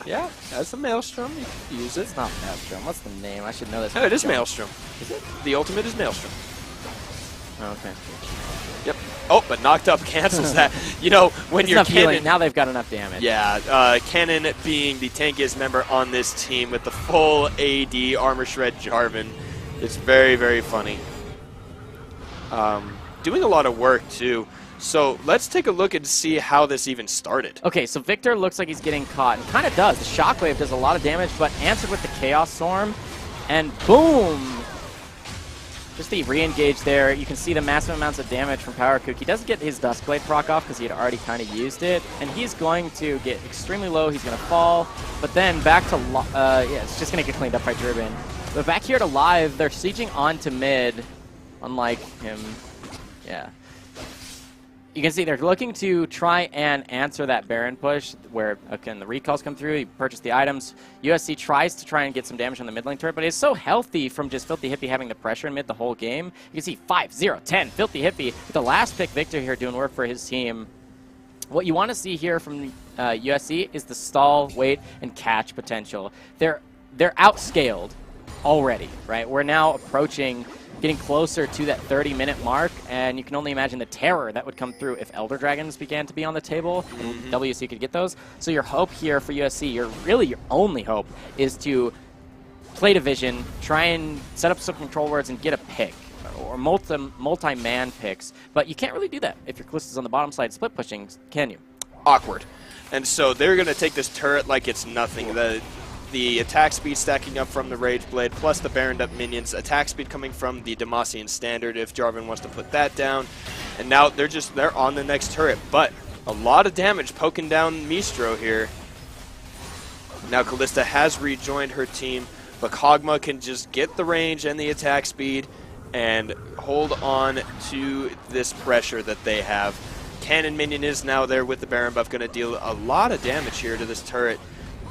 yeah, as the Maelstrom, you can use it. It's not Maelstrom. What's the name? I should know this. No, it is Maelstrom. Is it? The ultimate is Maelstrom. Okay. Yep. Oh, but knocked up cancels that. You know, when you're healing, now they've got enough damage. Yeah, Cannon being the tankiest member on this team with the full AD Armor Shred Jarvan. It's very, very funny. Doing a lot of work, too. So let's take a look and see how this even started. Okay, so Victor looks like he's getting caught, and kind of does. The Shockwave does a lot of damage, but answered with the Chaos Storm, and boom! just the re-engage there. You can see the massive amounts of damage from Power Cook. He doesn't get his Duskblade proc off because he had already kind of used it. And he's going to get extremely low. He's going to fall. But then back to, yeah, it's just going to get cleaned up by Driven. But back here to Live, they're sieging onto mid, unlike him. Yeah. You can see they're looking to try and answer that Baron push where, again, the recalls come through, you purchase the items. USC tries to try and get some damage on the mid lane turret, but it's so healthy from just Filthy Hippie having the pressure in mid the whole game. You can see 5-0-10, Filthy Hippie with the last pick Victor here doing work for his team. What you want to see here from USC is the stall, wait, and catch potential. They're outscaled already, right? We're now approaching getting closer to that 30-minute mark, and you can only imagine the terror that would come through if Elder Dragons began to be on the table, and WSU could get those. So your hope here for USC, your only hope, is to play division, try and set up some control words and get a pick, or multi-man picks. But you can't really do that if your Callista's on the bottom side split pushing, can you? Awkward. And so they're going to take this turret like it's nothing. The attack speed stacking up from the Rage Blade, plus the Baroned up minions. Attack speed coming from the Demacian Standard if Jarvan wants to put that down. And now they're on the next turret. But a lot of damage poking down Mistro here. Now Callista has rejoined her team, but Kog'Maw can just get the range and the attack speed and hold on to this pressure that they have. Cannon minion is now there with the Baron buff, going to deal a lot of damage here to this turret.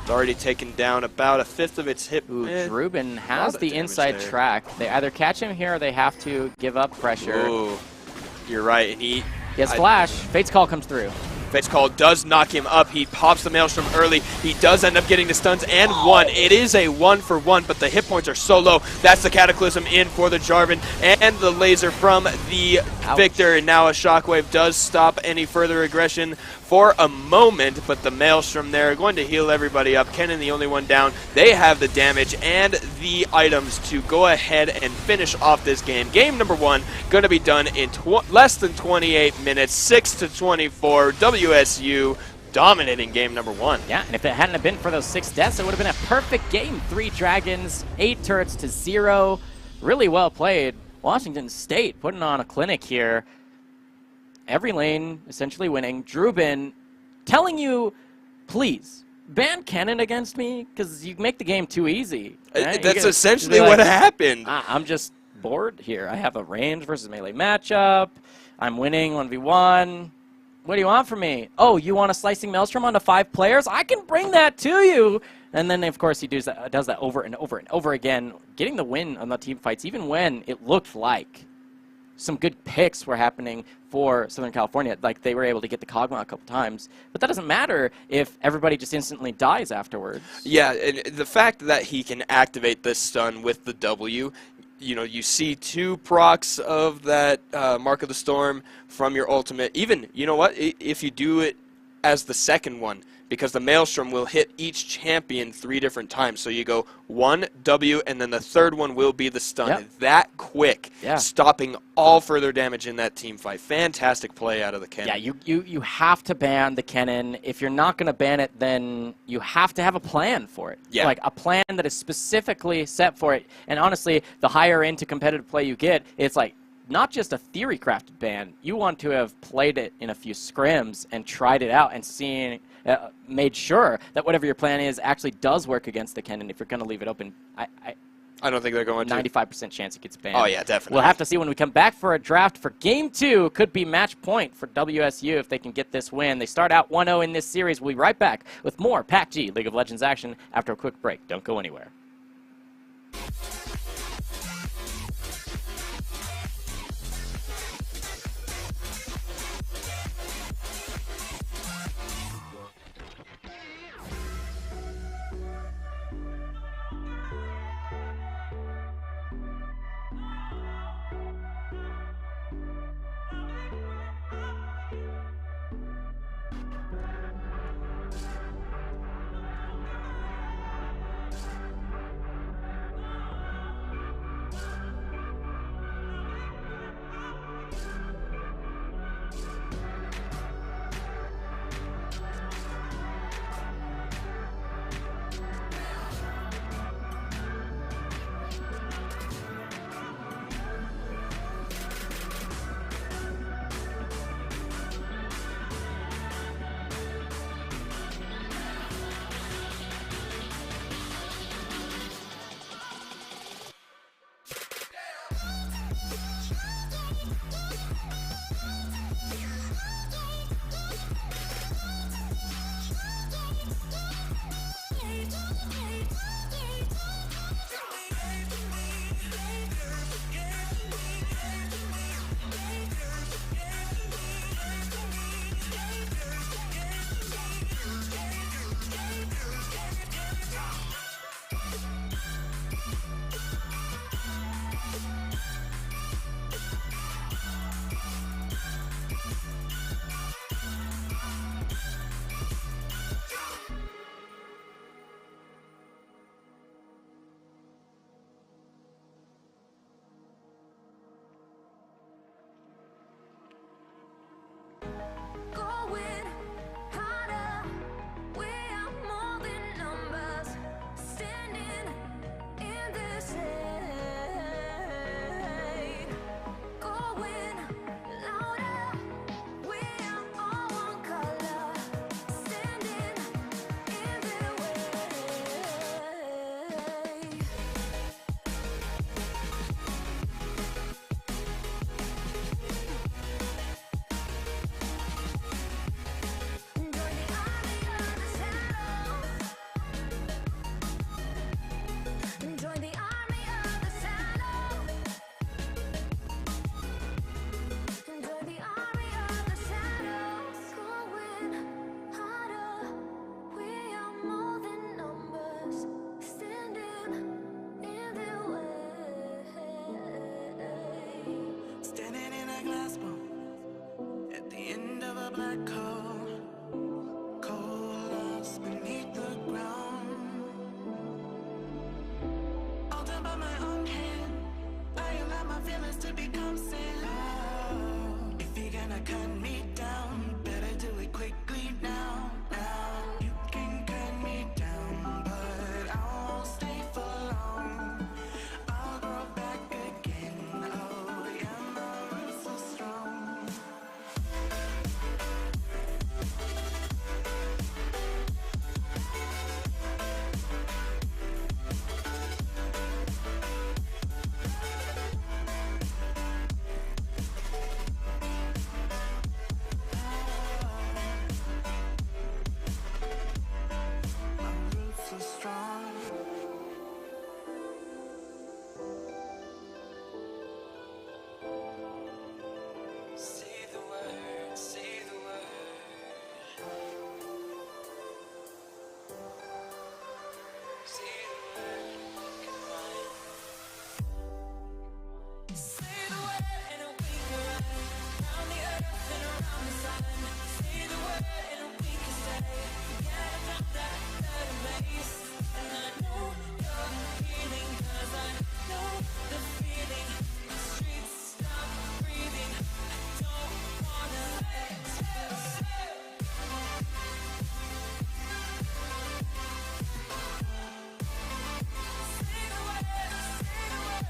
It's already taken down about a fifth of its hit. Ooh, Ruben has the inside track. They either catch him here or they have to give up pressure. Ooh, you're right. And he has flash. Fate's Call comes through. Fate's Call does knock him up. He pops the Maelstrom early. He does end up getting the stuns and one. It is a 1-for-1, but the hit points are so low. That's the Cataclysm in for the Jarvan and the laser from the Victor. And now a Shockwave does stop any further aggression for a moment, but the Maelstrom there going to heal everybody up. Kennen the only one down. They have the damage and the items to go ahead and finish off this game. Game number 1 going to be done in less than 28 minutes, 6-24. WSU dominating game number 1. Yeah, and if it hadn't have been for those 6 deaths, it would have been a perfect game. 3 dragons, 8 turrets to 0. Really well played. Washington State putting on a clinic here. Every lane essentially winning. Drubin telling you, please, ban Kennen against me because you make the game too easy. Right? That's essentially what happened. I'm just bored here. I have a range versus melee matchup. I'm winning 1v1. What do you want from me? Oh, you want a slicing Maelstrom onto 5 players? I can bring that to you. And then, of course, he does that over and over and over again, getting the win on the team fights, even when it looked like some good picks were happening for Southern California. Like, they were able to get the Kog'Maw a couple times. But that doesn't matter if everybody just instantly dies afterwards. Yeah, and the fact that he can activate this stun with the W, you know, you see 2 procs of that Mark of the Storm from your ultimate. Even, you know what, if you do it as the second one, because the Maelstrom will hit each champion 3 different times. So you go 1, W, and then the third one will be the stun. Yep. That quick, yeah, stopping all further damage in that team fight. Fantastic play out of the Kennen. Yeah, you have to ban the Kennen. If you're not going to ban it, then you have to have a plan for it. Yeah. Like a plan that is specifically set for it. And honestly, the higher into competitive play you get, it's like not just a theory-crafted ban. You want to have played it in a few scrims and tried it out and seen... made sure that whatever your plan is actually does work against the Kennen. If you're going to leave it open, I don't think they're going to. 95% chance it gets banned. Oh, yeah, definitely. We'll have to see when we come back for a draft for Game 2. Could be match point for WSU if they can get this win. They start out 1-0 in this series. We'll be right back with more PACG League of Legends action after a quick break. Don't go anywhere. Going harder, we are more than numbers, standing in this hate. Going louder, we are all one color, standing in their way. Join the army of the shadows. Join the army of the shadows. Join the army of the shadows. Going harder. We are more than numbers, standing in their way. Standing in a glass bowl at the end of a black hole, coalesce beneath the ground. Altered by my own hand, I allow my feelings to become sand. If you're gonna cut me down, better do it quickly now. Now you can cut me down, but I won't stay for long. I'll grow back again. Oh yeah, my roots are strong. My roots are strong. Say the word, say the word. Say the word, come on. Say the word and we can run around the earth and around the sun. Say the word and we can stay. Forget about that better place. And I know you're healing, 'cause I know the feeling. The streets stop breathing. I don't wanna let you. Say the word, say the word.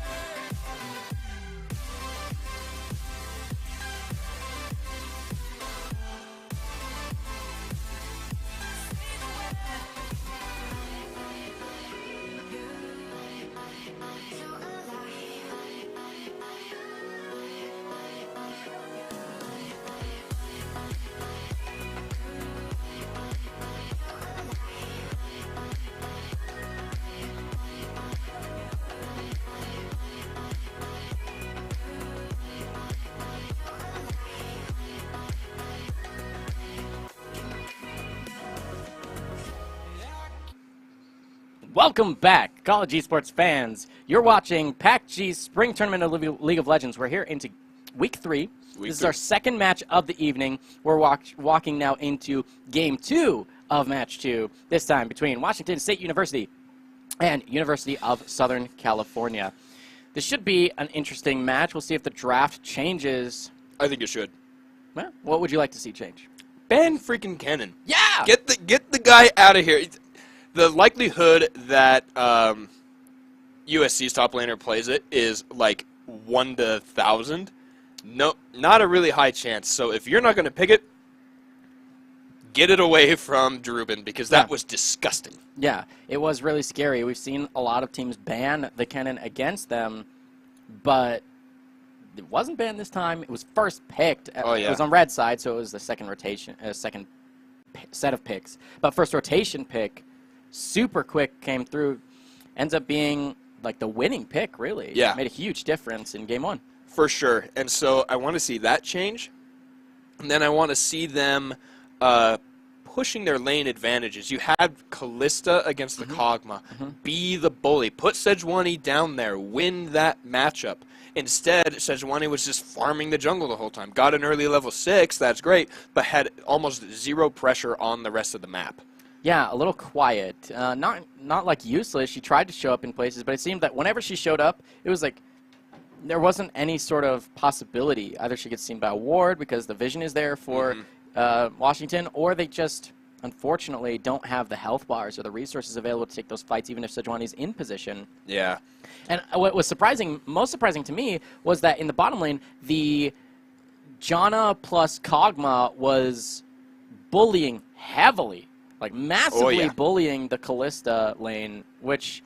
Welcome back, college esports fans. You're watching PACG Spring Tournament of League of Legends. We're here into week 3. This is our second match of the evening. We're walking now into game 2 of match 2, this time between Washington State University and University of Southern California. This should be an interesting match. We'll see if the draft changes. I think it should. Well, what would you like to see change? Ban freaking Cannon. Yeah! Get the guy out of here. The likelihood that USC's top laner plays it is like 1 to 1,000. No, not a really high chance. So if you're not going to pick it, get it away from Drubin, because that was disgusting. Yeah, it was really scary. We've seen a lot of teams ban the cannon against them, but it wasn't banned this time. It was first picked. Oh, yeah. It was on red side, so it was the second rotation, second set of picks. But first rotation pick, super quick, came through. Ends up being like the winning pick, really. Yeah. Made a huge difference in game 1. For sure. And so I want to see that change. And then I want to see them pushing their lane advantages. You had Callista against the Kog'Maw. Be the bully. Put Sejuani down there. Win that matchup. Instead, Sejuani was just farming the jungle the whole time. Got an early level 6, that's great, but had almost zero pressure on the rest of the map. Yeah, a little quiet. Not like useless. She tried to show up in places, but it seemed that whenever she showed up, it was like there wasn't any sort of possibility. Either she gets seen by a ward because the vision is there for Washington, or they just, unfortunately, don't have the health bars or the resources available to take those fights, even if Sejuani's in position. Yeah. And what was most surprising to me, was that in the bottom lane, the Janna plus Kog'Maw was bullying heavily. Like, massively bullying the Callista lane, which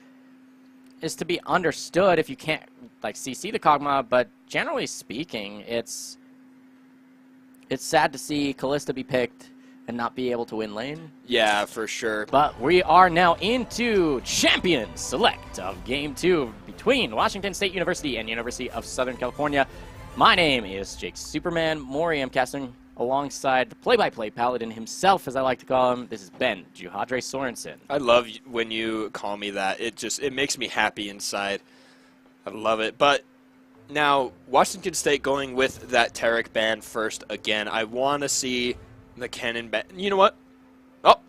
is to be understood if you can't, like, CC the Kog'Maw, but generally speaking, it's sad to see Callista be picked and not be able to win lane. Yeah, for sure. But we are now into Champions Select of Game 2 between Washington State University and University of Southern California. My name is Jake Superman SupermanCasting, alongside the play-by-play paladin himself, as I like to call him. This is Ben Juhadre Sorensen. I love when you call me that. It makes me happy inside. I love it. But now, Washington State going with that Tarek ban first again. I want to see the Cannon ban. You know what? Oh,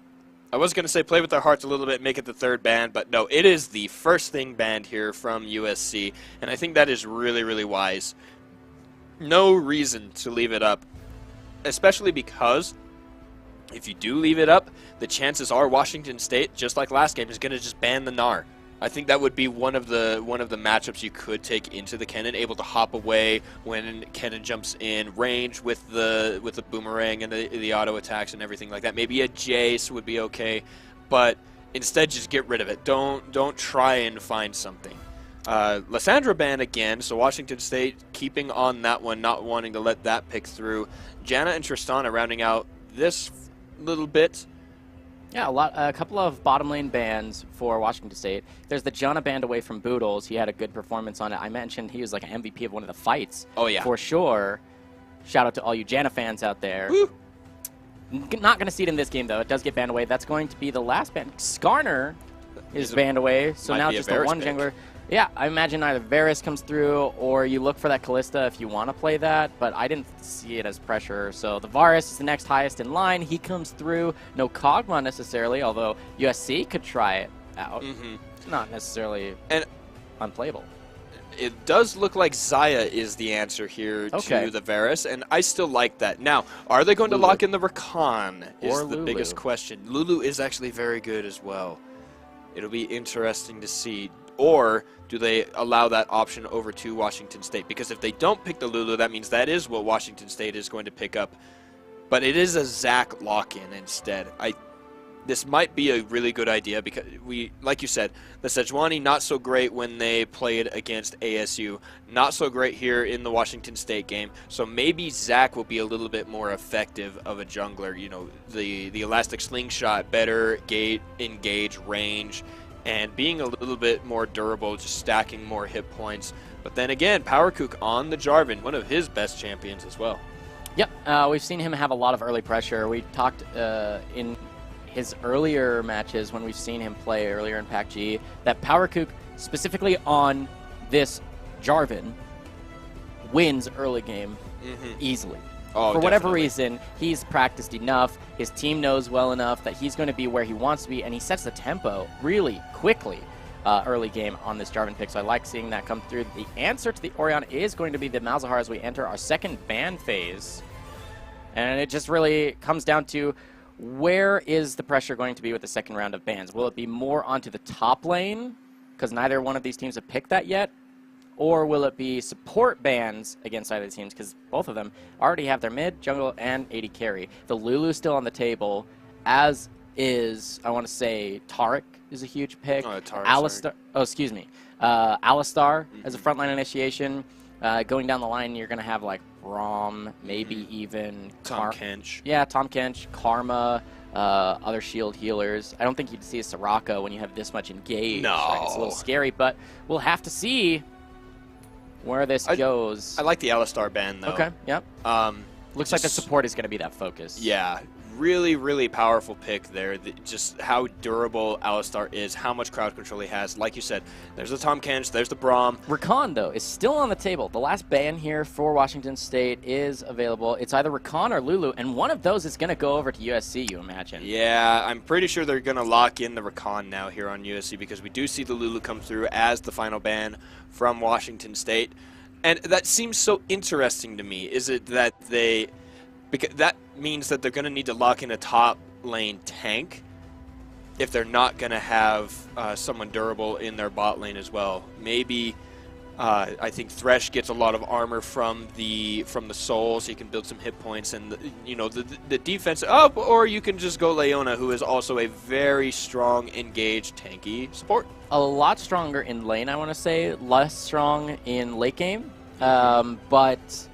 I was going to say play with their hearts a little bit, make it the third ban, but no, it is the first thing banned here from USC, and I think that is really, really wise. No reason to leave it up, especially because if you do leave it up, the chances are Washington State, just like last game, is going to just ban the Gnar. I think that would be one of the matchups you could take into the Kennen, able to hop away when Kennen jumps in range with the boomerang and the auto attacks and everything like that. Maybe a Jace would be okay, but instead just get rid of it. Don't try and find something. Lysandra ban again, so Washington State keeping on that one, not wanting to let that pick through. Janna and Tristana rounding out this little bit. Yeah, a couple of bottom lane bans for Washington State. There's the Janna band away from Boodles. He had a good performance on it. I mentioned he was like an MVP of one of the fights. Oh, yeah. For sure. Shout out to all you Janna fans out there. Woo. Not going to see it in this game, though. It does get banned away. That's going to be the last ban. Skarner is banned away, so now just the one jungler. Yeah, I imagine either Varus comes through or you look for that Callista if you want to play that, but I didn't see it as pressure. So the Varus is the next highest in line. He comes through. No Kog'Maw necessarily, although USC could try it out. Not necessarily unplayable. It does look like Xayah is the answer here to the Varus, and I still like that. Now, are they going to lock in the Rakan is the biggest question. Lulu is actually very good as well. It'll be interesting to see. Or do they allow that option over to Washington State? Because if they don't pick the Lulu, that means that is what Washington State is going to pick up. But it is a Zac lock-in instead. This might be a really good idea because like you said, the Sejuani not so great when they played against ASU. Not so great here in the Washington State game. So maybe Zac will be a little bit more effective of a jungler. You know, the elastic slingshot, better engage range, and being a little bit more durable, just stacking more hit points. But then again, PowerKook on the Jarvan, one of his best champions as well. Yep, we've seen him have a lot of early pressure. We talked in his earlier matches when we've seen him play earlier in PACG that PowerKook, specifically on this Jarvan, wins early game easily. For whatever reason, he's practiced enough, his team knows well enough that he's going to be where he wants to be, and he sets the tempo really quickly early game on this Jarvan pick, so I like seeing that come through. The answer to the Orion is going to be the Malzahar as we enter our second ban phase, and it just really comes down to where is the pressure going to be with the second round of bans? Will it be more onto the top lane, because neither one of these teams have picked that yet? Or will it be support bans against either teams? Because both of them already have their mid, jungle, and AD carry. The Lulu's still on the table, as is, I want to say, Taric is a huge pick. Oh, Taric, Alistar, Alistar as a frontline initiation. Going down the line, you're going to have like Braum, maybe even Tom Kench. Yeah, Tom Kench, Karma, other shield healers. I don't think you'd see a Soraka when you have this much engage. No. Like, it's a little scary, but we'll have to see where this goes. I like the Alistar ban, though. Okay, yep. Looks like the support is going to be that focus. Yeah, really, really powerful pick there. Just how durable Alistar is, how much crowd control he has. Like you said, there's the Tom Kench, there's the Braum. Rakan, though, is still on the table. The last ban here for Washington State is available. It's either Rakan or Lulu, and one of those is going to go over to USC, you imagine. Yeah, I'm pretty sure they're going to lock in the Rakan now here on USC because we do see the Lulu come through as the final ban from Washington State. And that seems so interesting to me. Is it that because that means that they're going to need to lock in a top lane tank if they're not going to have someone durable in their bot lane as well. Maybe I think Thresh gets a lot of armor from the soul, so you can build some hit points and the defense up, or you can just go Leona, who is also a very strong, engaged, tanky support. A lot stronger in lane, I want to say. Less strong in late game, but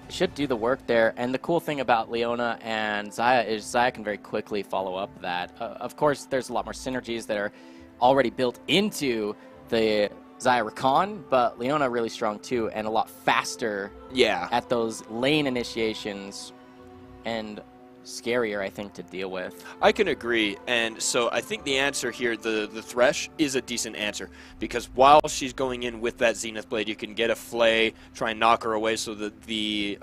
should do the work there. And the cool thing about Leona and Xayah is Xayah can very quickly follow up that. Of course, there's a lot more synergies that are already built into the Xayah Rakan, but Leona really strong too, and a lot faster at those lane initiations, and scarier, I think, to deal with. I can agree, and so I think the answer here, the Thresh, is a decent answer, because while she's going in with that Zenith Blade, you can get a Flay, try and knock her away so that the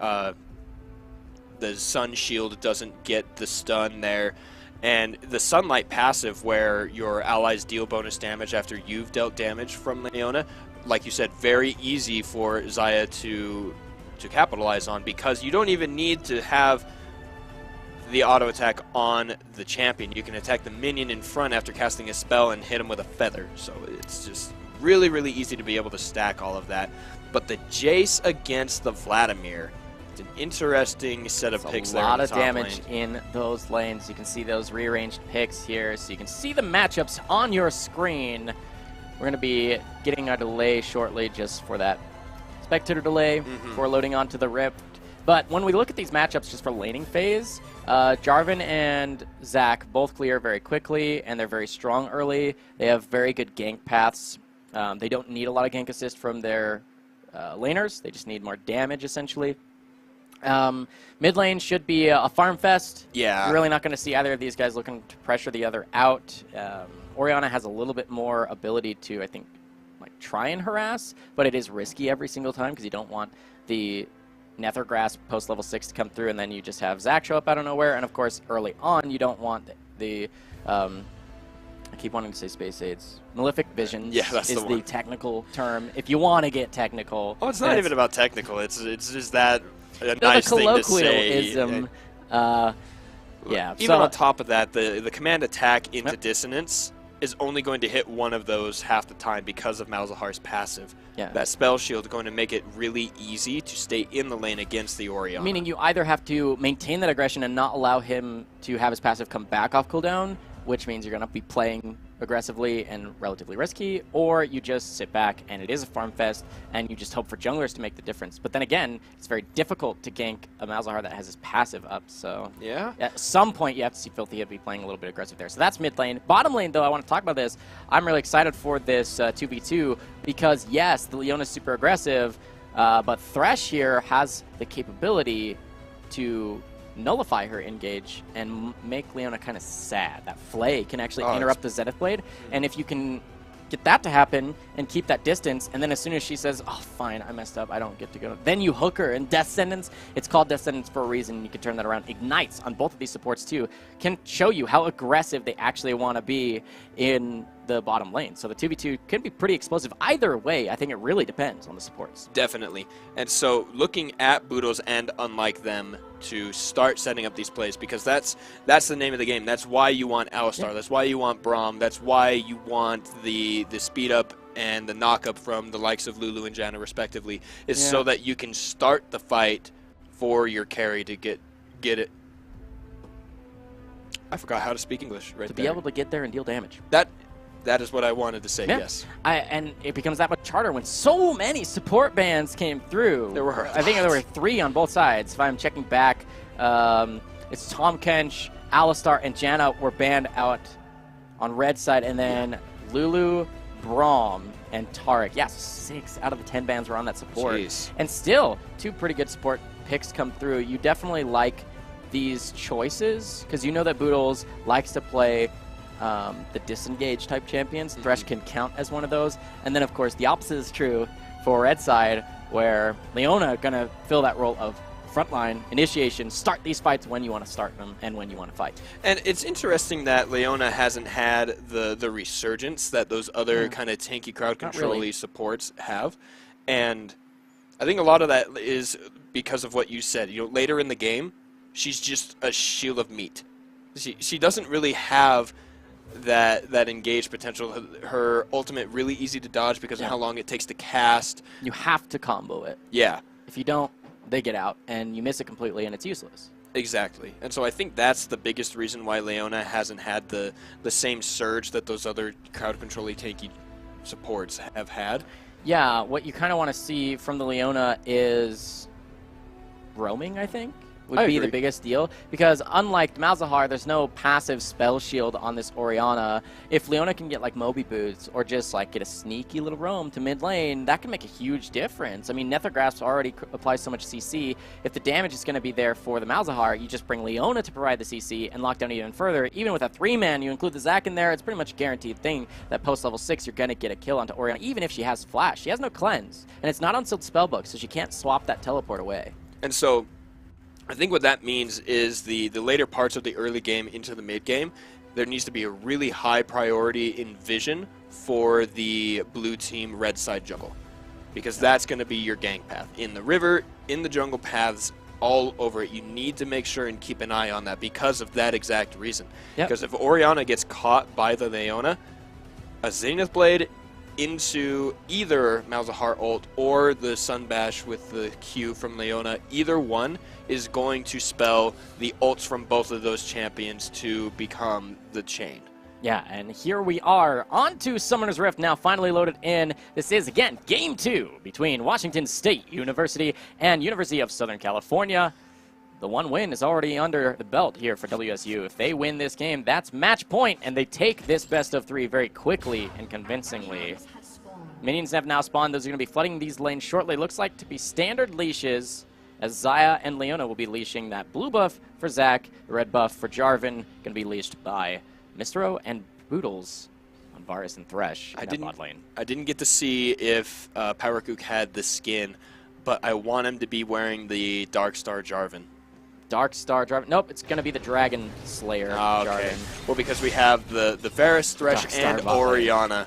Sun Shield doesn't get the stun there. And the Sunlight passive, where your allies deal bonus damage after you've dealt damage from Leona, like you said, very easy for Xayah to capitalize on, because you don't even need to have the auto attack on the champion. You can attack the minion in front after casting a spell and hit him with a feather. So it's just really, really easy to be able to stack all of that. But the Jace against the Vladimir, it's an interesting set of picks there. A lot in of the top damage lane. in those lanes. You can see those rearranged picks here, so you can see the matchups on your screen. We're going to be getting a delay shortly just for that spectator delay before loading onto the Rift. But when we look at these matchups just for laning phase, Jarvan and Zac both clear very quickly, and they're very strong early. They have very good gank paths. They don't need a lot of gank assist from their laners. They just need more damage, essentially. Mid lane should be a farm fest. Yeah. You're really not going to see either of these guys looking to pressure the other out. Orianna has a little bit more ability to, I think, like try and harass, but it is risky every single time because you don't want the Nether Grasp post level 6 to come through, and then you just have Zac show up out of nowhere. And of course, early on, you don't want the I keep wanting to say Space Aids. Malefic Visions that's is the the technical term. If you want to get technical. Oh, it's not even about technical. It's just that a nice the thing to say. colloquialism. Yeah. Even so, on top of that, the command attack into Dissonance is only going to hit one of those half the time because of Malzahar's passive. Yeah. That spell shield is going to make it really easy to stay in the lane against the Orianna. meaning you either have to maintain that aggression and not allow him to have his passive come back off cooldown, which means you're going to be playing aggressively and relatively risky, or you just sit back and it is a farm fest and you just hope for junglers to make the difference. But then again, it's very difficult to gank a Malzahar that has his passive up, so Yeah. at some point you have to see Filthy Hit be playing a little bit aggressive there. So that's mid lane. Bottom lane, though, I want to talk about this. I'm really excited for this 2v2 because, yes, the Leona's super aggressive, but Thresh here has the capability to nullify her engage and make Leona kind of sad. That Flay can actually interrupt the Zenith Blade, and if you can get that to happen and keep that distance, and then as soon as she says, oh, fine, I messed up, I don't get to go, then you hook her, and Death Sentence, it's called Death Sentence for a reason, you can turn that around. Ignites on both of these supports too, can show you how aggressive they actually want to be in the bottom lane. So the 2v2 can be pretty explosive either way. I think it really depends on the supports. Definitely. And so looking at Budos and Unlike Them to start setting up these plays, because that's the name of the game. That's why you want Alistar. Yeah. That's why you want Braum. That's why you want the speed up and the knock up from the likes of Lulu and Janna respectively, is so that you can start the fight for your carry to get it. I forgot how to speak English right To there. be able to get there and deal damage. That is what I wanted to say, Yeah. yes. And it becomes that much harder when so many support bans came through. There were I think there were 3 on both sides. If I'm checking back, it's Tom Kench, Alistar, and Janna were banned out on red side, and then Lulu, Braum, and Taric. Yeah, so 6 out of the 10 bans were on that support. Jeez. And still, 2 pretty good support picks come through. You definitely like these choices, because you know that Boodles likes to play the disengage type champions. Thresh can count as one of those. And then, of course, the opposite is true for Red side, where Leona going to fill that role of frontline, initiation, start these fights when you want to start them and when you want to fight. And it's interesting that Leona hasn't had the resurgence that those other kind of tanky crowd control-y supports have. And I think a lot of that is because of what you said. You know, later in the game, she's just a shield of meat. She doesn't really have that engaged potential. Her ultimate really easy to dodge because of how long it takes to cast. You have to combo it. Yeah. If you don't, they get out, and you miss it completely, and it's useless. Exactly. And so I think that's the biggest reason why Leona hasn't had the same surge that those other crowd control-y tanky supports have had. Yeah, what you kind of want to see from the Leona is roaming, I think, would be the biggest deal. Because unlike Malzahar, there's no passive spell shield on this Orianna. If Leona can get like Moby Boots or just like get a sneaky little roam to mid lane, that can make a huge difference. I mean, Nether Grasp already applies so much CC. If the damage is going to be there for the Malzahar, you just bring Leona to provide the CC and lock down even further. Even with a 3-man, you include the Zac in there, it's pretty much a guaranteed thing that post level 6 you're going to get a kill onto Orianna, even if she has Flash. She has no cleanse, and it's not unsealed spellbook, so she can't swap that teleport away. And so I think what that means is the later parts of the early game into the mid game, there needs to be a really high priority in vision for the blue team red side jungle, because that's going to be your gank path. In the river, in the jungle paths, all over it. You need to make sure and keep an eye on that because of that exact reason. Because if Orianna gets caught by the Leona, a Zenith Blade into either Malzahar ult or the Sunbash with the Q from Leona, either one is going to spell the ults from both of those champions to become the chain. Yeah, and here we are on to Summoner's Rift now finally loaded in. This is, again, Game 2 between Washington State University and University of Southern California. The one win is already under the belt here for WSU. If they win this game, that's match point, and they take this best of 3 very quickly and convincingly. Minions have now spawned. Those are going to be flooding these lanes shortly. Looks like to be standard leashes, as Xayah and Leona will be leashing that blue buff for Zac, the red buff for Jarvan, going to be leashed by Mistro and Boodles on Varus and Thresh in that bot lane. I didn't get to see if Powercook had the skin, but I want him to be wearing the Darkstar Jarvan. Darkstar Jarvan. Nope, it's going to be the Dragon Slayer Jarvan. Well, because we have the Varus, Thresh, Darkstar and bot lane. Orianna.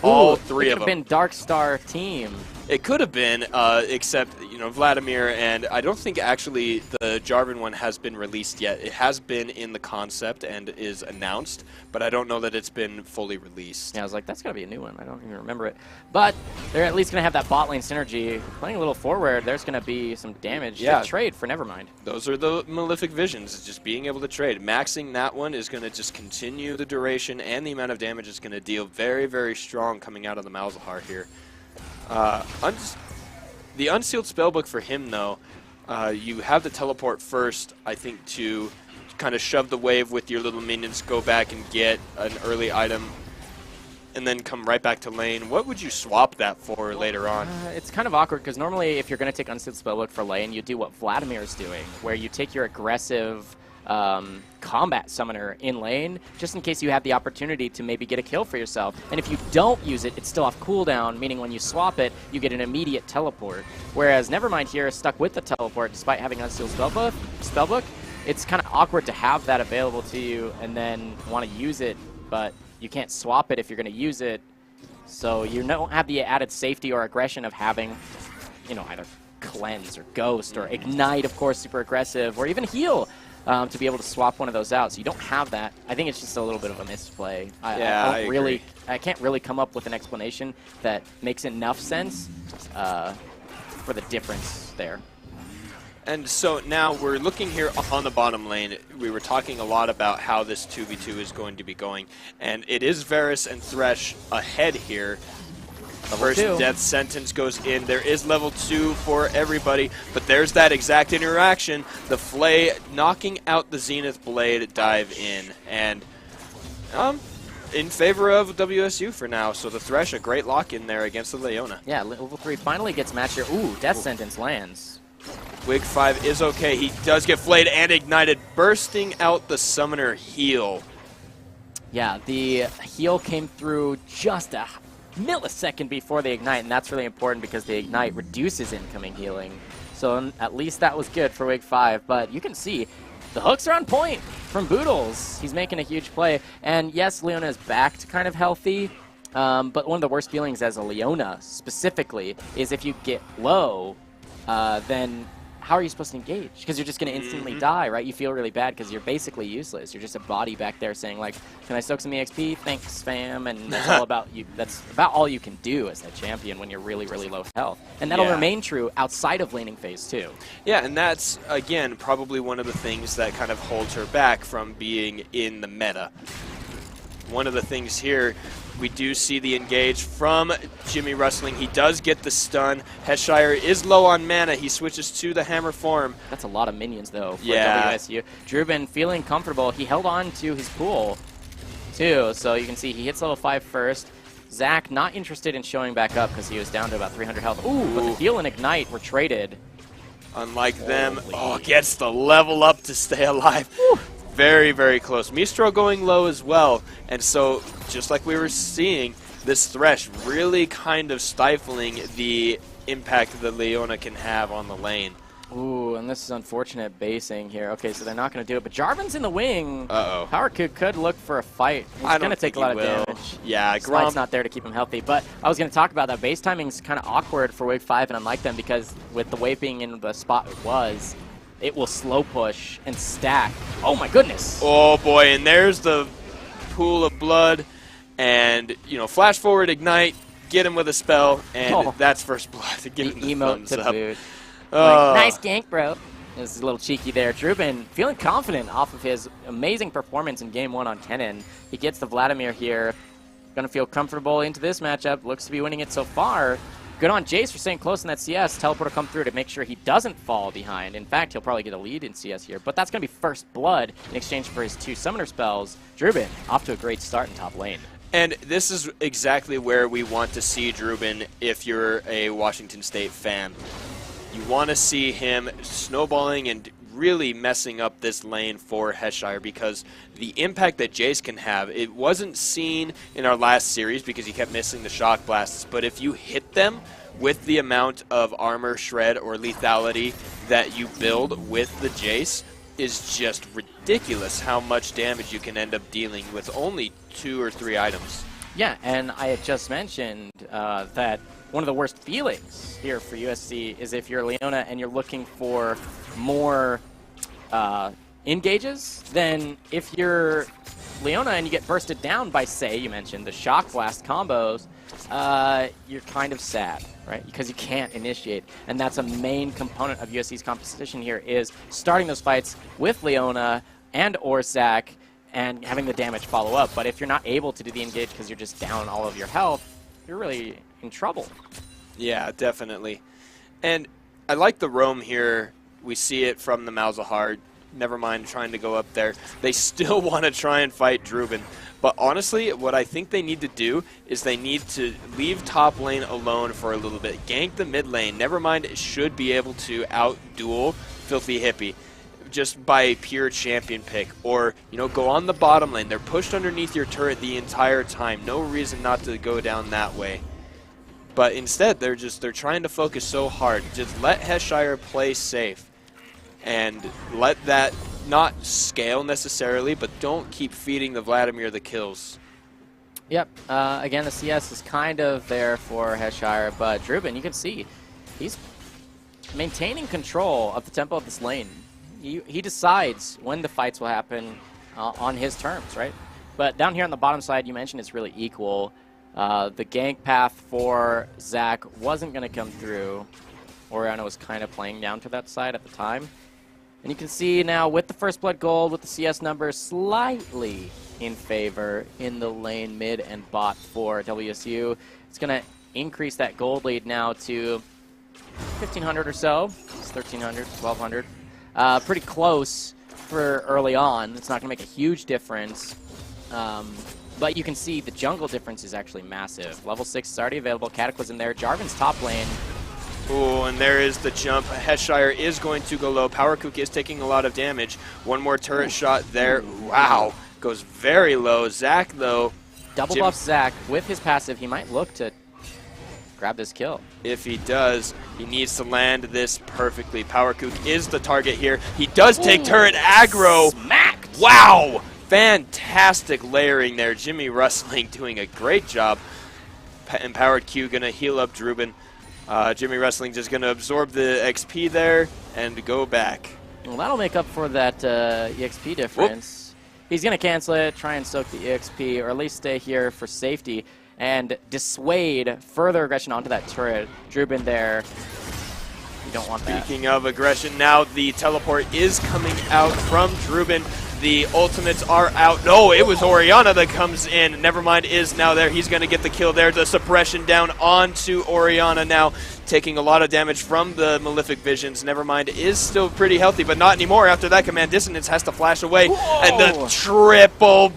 All 3 of them. It could have been Darkstar team. It could have been, except, you know, Vladimir, and I don't think actually the Jarvan one has been released yet. It has been in the concept and is announced, but I don't know that it's been fully released. Yeah, I was like, that's got to be a new one. I don't even remember it. But they're at least going to have that bot lane synergy. Playing a little forward, there's going to be some damage to trade for Nevermind. Those are the Malefic Visions, just being able to trade. Maxing that one is going to just continue the duration and the amount of damage it's going to deal. Very, very strong coming out of the Malzahar here. The unsealed spellbook for him, though, you have the teleport first, I think, to kind of shove the wave with your little minions, go back and get an early item, and then come right back to lane. What would you swap that for later on? It's kind of awkward, because normally if you're going to take unsealed spellbook for lane, you do what Vladimir is doing, where you take your aggressive combat summoner in lane, just in case you have the opportunity to maybe get a kill for yourself. And if you don't use it, it's still off cooldown, meaning when you swap it, you get an immediate teleport. Whereas Nevermind here is stuck with the teleport despite having unsealed spellbook. It's kind of awkward to have that available to you and then want to use it, but you can't swap it if you're going to use it. So you don't have the added safety or aggression of having, you know, either cleanse or ghost or ignite, of course, super aggressive, or even heal. To be able to swap one of those out, so you don't have that. I think it's just a little bit of a misplay. I can't really come up with an explanation that makes enough sense for the difference there. And so now we're looking here on the bottom lane. We were talking a lot about how this 2v2 is going to be going, and it is Varus and Thresh ahead here. First death sentence goes in. There is level 2 for everybody, but there's that exact interaction. The Flay knocking out the Zenith Blade dive in, and in favor of WSU for now. So the Thresh, a great lock in there against the Leona. Yeah, level 3 finally gets matched here. Ooh, death sentence lands. Wig 5 is okay. He does get flayed and ignited, bursting out the summoner heal. Yeah, the heal came through just a millisecond before the ignite, and that's really important because the ignite reduces incoming healing. So at least that was good for Wig 5, but you can see the hooks are on point from Boodles. He's making a huge play, and yes, Leona is back to kind of healthy, but one of the worst feelings as a Leona specifically is if you get low, then how are you supposed to engage? Because you're just going to instantly die, right? You feel really bad because you're basically useless. You're just a body back there saying, like, can I soak some EXP? Thanks, fam. And that's all about you. That's about all you can do as that champion when you're really, really low health. And that'll remain true outside of laning phase too. Yeah, and that's, again, probably one of the things that kind of holds her back from being in the meta. One of the things here, we do see the engage from Jimmy Rustling. He does get the stun. Headshire is low on mana. He switches to the hammer form. That's a lot of minions, though, for Yeah. WSU. Drubin feeling comfortable. He held on to his pool, too. So you can see he hits level 5 first. Zach not interested in showing back up because he was down to about 300 health. Ooh, but the heal and ignite were traded. Unlike them, Holy. gets the level up to stay alive. Whew. Very, very close. Mistral going low as well. And so, just like we were seeing, this Thresh really kind of stifling the impact that Leona can have on the lane. Ooh, and this is unfortunate basing here. Okay, so they're not going to do it, but Jarvan's in the wing. Uh-oh. Power could look for a fight. He's I going to don't take a think lot he of will. damage. Yeah, Slide's Grom. not there to keep him healthy, but I was going to talk about that. Base timing's kind of awkward for Wave 5, and unlike them, because with the wave being in the spot it was, it will slow push and stack. Oh my goodness! Oh boy, and there's the pool of blood. And, you know, flash forward, ignite, get him with a spell, and that's first blood to give him The the emote thumbs to up. boot. Oh. Like, nice gank, bro. This is a little cheeky there. Drubin feeling confident off of his amazing performance in Game 1 on Kennen. He gets the Vladimir here. Going to feel comfortable into this matchup. Looks to be winning it so far. Good on Jace for staying close in that CS. Teleport will come through to make sure he doesn't fall behind. In fact, he'll probably get a lead in CS here. But that's going to be first blood in exchange for his 2 summoner spells. Drubin off to a great start in top lane. And this is exactly where we want to see Drubin if you're a Washington State fan. You want to see him snowballing and really messing up this lane for Headshire, because the impact that Jace can have, it wasn't seen in our last series because he kept missing the shock blasts, but if you hit them with the amount of armor shred or lethality that you build with the Jace, is just ridiculous how much damage you can end up dealing with only 2 or 3 items. Yeah, and I had just mentioned that one of the worst feelings here for USC is if you're Leona and you're looking for more engages, then if you're Leona and you get bursted down by, say, you mentioned the Shock Blast combos, you're kind of sad, right? Because you can't initiate. And that's a main component of USC's competition here, is starting those fights with Leona and or Zach and having the damage follow up. But if you're not able to do the engage because you're just down all of your health, you're really in trouble. Yeah, definitely. And I like the roam here. We see it from the Malzahar. Never mind trying to go up there. They still want to try and fight Drubin. But honestly, what I think they need to do is they need to leave top lane alone for a little bit. Gank the mid lane. Never mind, it should be able to out-duel Filthy Hippie just by pure champion pick. Or, you know, go on the bottom lane. They're pushed underneath your turret the entire time. No reason not to go down that way. But instead, they're trying to focus so hard. Just let Headshire play safe. And let that not scale necessarily, but don't keep feeding the Vladimir the kills. Yep. Again, the CS is kind of there for Headshire, but Drubin, you can see, he's maintaining control of the tempo of this lane. He decides when the fights will happen on his terms, right? But down here on the bottom side, you mentioned it's really equal. The gank path for Zach wasn't going to come through. Oriana was kind of playing down to that side at the time. And you can see now with the first blood gold, with the CS numbers slightly in favor in the lane mid and bot for WSU. It's going to increase that gold lead now to 1,500 or so. It's 1,300, 1,200. Pretty close for early on. It's not going to make a huge difference. But you can see the jungle difference is actually massive. Level 6 is already available. Cataclysm there. Jarvan's top lane. Ooh, and there is the jump. Headshire is going to go low. PowerKook is taking a lot of damage. One more turret shot there. Wow. Goes very low. Zach, though. Double buff Zach with his passive. He might look to grab this kill. If he does, he needs to land this perfectly. PowerKook is the target here. He does take turret aggro. Smacked! Wow! Fantastic layering there. Jimmy Rustling doing a great job. Empowered Q going to heal up Drubin. Jimmy Rustling just going to absorb the XP there and go back. Well, that'll make up for that EXP difference. Whoop. He's going to cancel it, try and soak the EXP, or at least stay here for safety and dissuade further aggression onto that turret. Drubin there. You don't want that. Speaking of aggression, now the teleport is coming out from Drubin. The ultimates are out. No, it was Orianna that comes in. Nevermind is now there. He's going to get the kill there. The suppression down onto Orianna now, taking a lot of damage from the Malefic Visions. Nevermind is still pretty healthy, but not anymore. After that, Command Dissonance has to flash away. Whoa. And the triple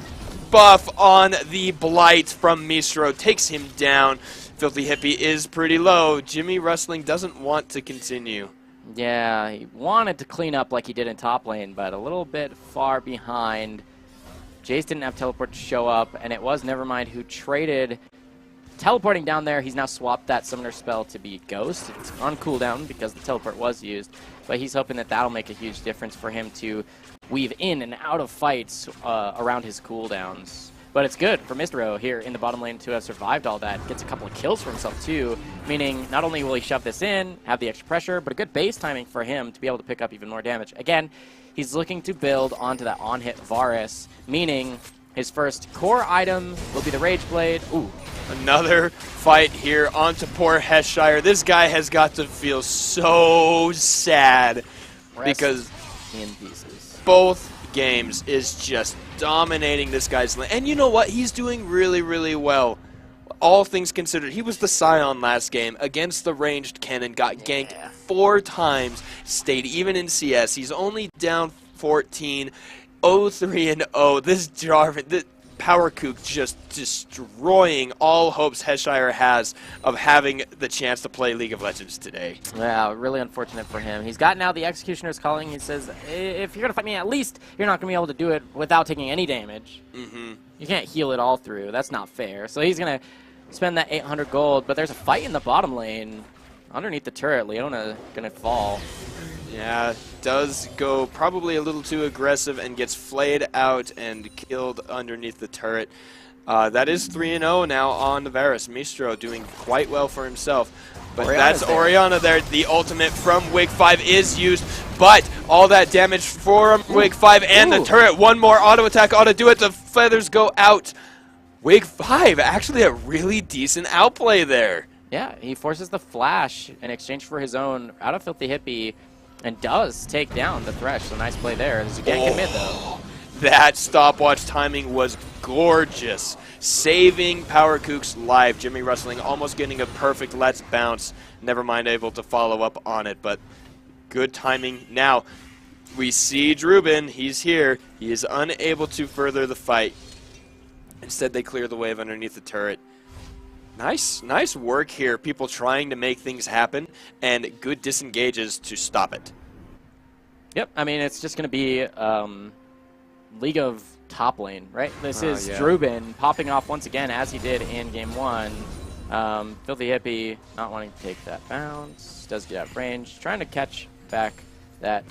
buff on the Blight from Mistro takes him down. Filthy Hippie is pretty low. Jimmy Rustling doesn't want to continue. Yeah, he wanted to clean up like he did in top lane, but a little bit far behind. Jace didn't have teleport to show up, and it was Nevermind who traded teleporting down there. He's now swapped that summoner spell to be Ghost. It's on cooldown because the teleport was used, but he's hoping that that'll make a huge difference for him to weave in and out of fights around his cooldowns. But it's good for Mistro here in the bottom lane to have survived all that. Gets a couple of kills for himself too, meaning not only will he shove this in, have the extra pressure, but a good base timing for him to be able to pick up even more damage. Again, he's looking to build onto that on-hit Varus, meaning his first core item will be the Rage Blade. Ooh. Another fight here onto poor Headshire. This guy has got to feel so sad because in pieces. Both games is just dominating this guy's lane. And you know what? He's doing really, really well. All things considered, he was the Scion last game against the ranged cannon, got ganked 4 times, stayed even in CS. He's only down 14, 0-3-0. This Jarvan, this PowerKook just destroying all hopes Headshire has of having the chance to play League of Legends today. Yeah, really unfortunate for him. He's got now the Executioner's calling. He says, if you're going to fight me, at least you're not going to be able to do it without taking any damage. You can't heal it all through. That's not fair. So he's going to spend that 800 gold, but there's a fight in the bottom lane. Underneath the turret, Leona going to fall. Yeah, does go probably a little too aggressive and gets flayed out and killed underneath the turret. That is 3-0 now on the Varus. Mistro doing quite well for himself. But that's Orianna there. The ultimate from Wig 5 is used, but all that damage from Wig 5 and the turret. One more auto attack ought to do it. The feathers go out. Wig 5, actually a really decent outplay there. Yeah, he forces the flash in exchange for his own out of Filthy Hippie and does take down the Thresh. So nice play there. There's a gank in mid, though. That stopwatch timing was gorgeous. Saving PowerKook's life. Jimmy Rustling almost getting a perfect let's bounce. Nevermind able to follow up on it, but good timing. Now, we see Drubin. He's here. He is unable to further the fight. Instead, they clear the wave underneath the turret. Nice work here. People trying to make things happen, and good disengages to stop it. Yep, I mean, it's just going to be League of top lane, right? This is Drubin popping off once again, as he did in Game 1. Filthy Hippie not wanting to take that bounce. Does get out of range. Trying to catch back that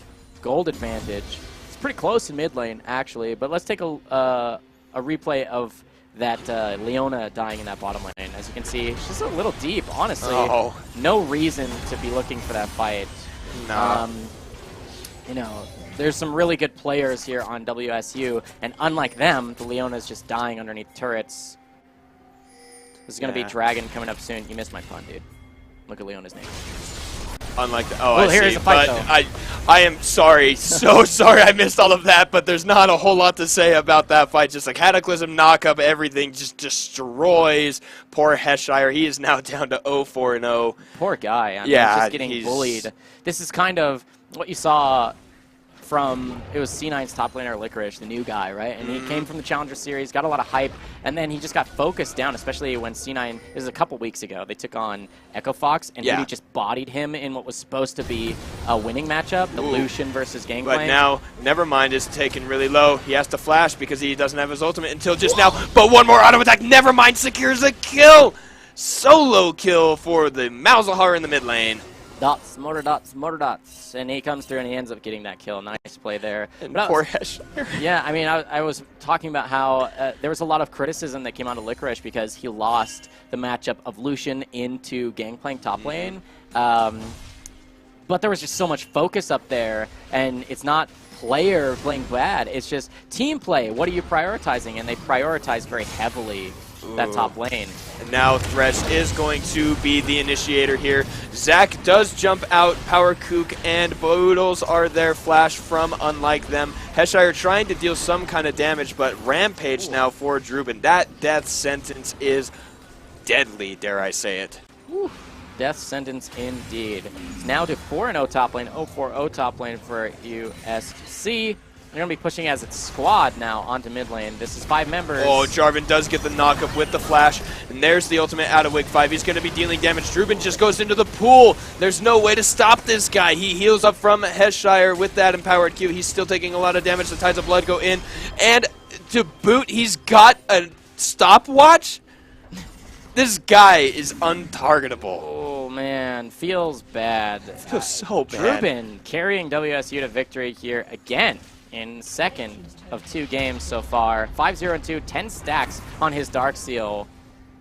gold advantage. It's pretty close in mid lane, actually, but let's take a replay of that Leona dying in that bottom lane. As you can see, it's just a little deep, honestly. No reason to be looking for that fight. No. You know, there's some really good players here on WSU, and unlike them, the Leona's just dying underneath turrets. There's going to be Dragon coming up soon. You missed my pun, dude. Look at Leona's name. Unlike the, well, I here see. is a fight, but though. I am sorry, so sorry I missed all of that, but there's not a whole lot to say about that fight. Just a Cataclysm knock-up, everything just destroys poor Headshire. He is now down to 0-4-0. Poor guy. I mean, Yeah, he's just getting bullied. This is kind of what you saw from, it was C9's top laner Licorice, the new guy, right? And he came from the Challenger Series, got a lot of hype, and then he just got focused down, especially when C9, it was a couple weeks ago, they took on Echo Fox, and he just bodied him in what was supposed to be a winning matchup, the Lucian versus Gangplank. But now, Nevermind is taken really low. He has to flash because he doesn't have his ultimate until just now. But one more auto attack. Nevermind secures a kill. Solo kill for the Malzahar in the mid lane. Dots, mortar dots, and he comes through and he ends up getting that kill. Nice play there. And poor Heshire. Yeah, I mean, I was talking about how there was a lot of criticism that came out of Licorice because he lost the matchup of Lucian into Gangplank top lane. But there was just so much focus up there, and it's not player playing bad. It's just team play. What are you prioritizing? And they prioritize very heavily that top lane. And now Thresh is going to be the initiator here. Zach does jump out. Power Kook and Boodles are there. Flash from Unlike Them. Heshire trying to deal some kind of damage, but Rampage now for Druben. That death sentence is deadly, dare I say it. Whew. Death sentence indeed. It's now to 4-0 top lane, 0-4-0 top lane for USC. They're going to be pushing as its squad now onto mid lane. This is 5 members. Oh, Jarvan does get the knockup with the flash, and there's the ultimate out of Wig 5. He's going to be dealing damage. Druben just goes into the pool. There's no way to stop this guy. He heals up from Heshire with that empowered Q. He's still taking a lot of damage. The Tides of Blood go in, and to boot, he's got a stopwatch. This guy is untargetable. Oh, man. Feels bad. Feels so bad. Druben carrying WSU to victory here again in second of 2 games so far. 5-0-2, 10 stacks on his Dark Seal.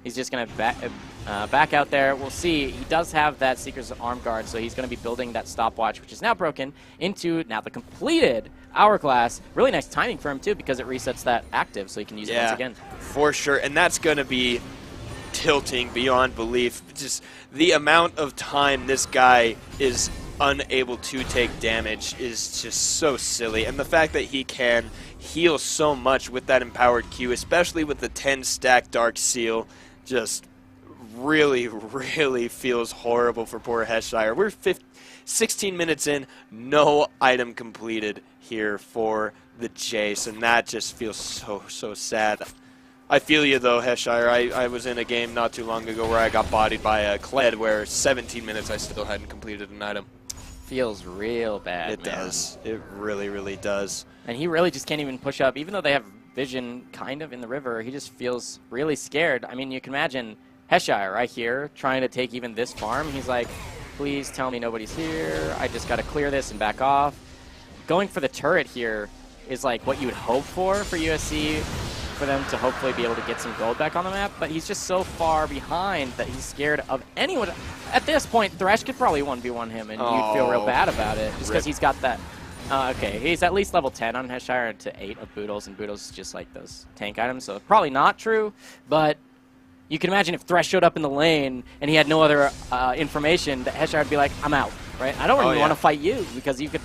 He's just going to back out there. We'll see. He does have that Seeker's Arm Guard, so he's going to be building that stopwatch, which is now broken, into now the completed Hourglass. Really nice timing for him, too, because it resets that active, so he can use it once again. For sure, and that's going to be tilting beyond belief. Just the amount of time this guy is unable to take damage is just so silly, and the fact that he can heal so much with that empowered Q, especially with the 10 stack Dark Seal, just really feels horrible for poor Heshire. We're 16 minutes in, no item completed here for the Chase, and that just feels so sad. I feel you though, Heshire. I was in a game not too long ago where I got bodied by a Kled where 17 minutes I still hadn't completed an item. Feels real bad, It does. It really does. And he really just can't even push up. Even though they have vision kind of in the river, he just feels really scared. I mean, you can imagine Heshire right here trying to take even this farm. He's like, please tell me nobody's here. I just got to clear this and back off. Going for the turret here is like what you would hope for USC, for them to hopefully be able to get some gold back on the map, but he's just so far behind that he's scared of anyone. At this point, Thresh could probably 1v1 him, and you'd feel real bad about it, just because he's got that. Okay, he's at least level 10 on Heshire to 8 of Boodles, and Boodles is just like those tank items, so probably not true, but you can imagine if Thresh showed up in the lane and he had no other information, that Heshire would be like, I'm out, right? I don't even want to fight you, because you could,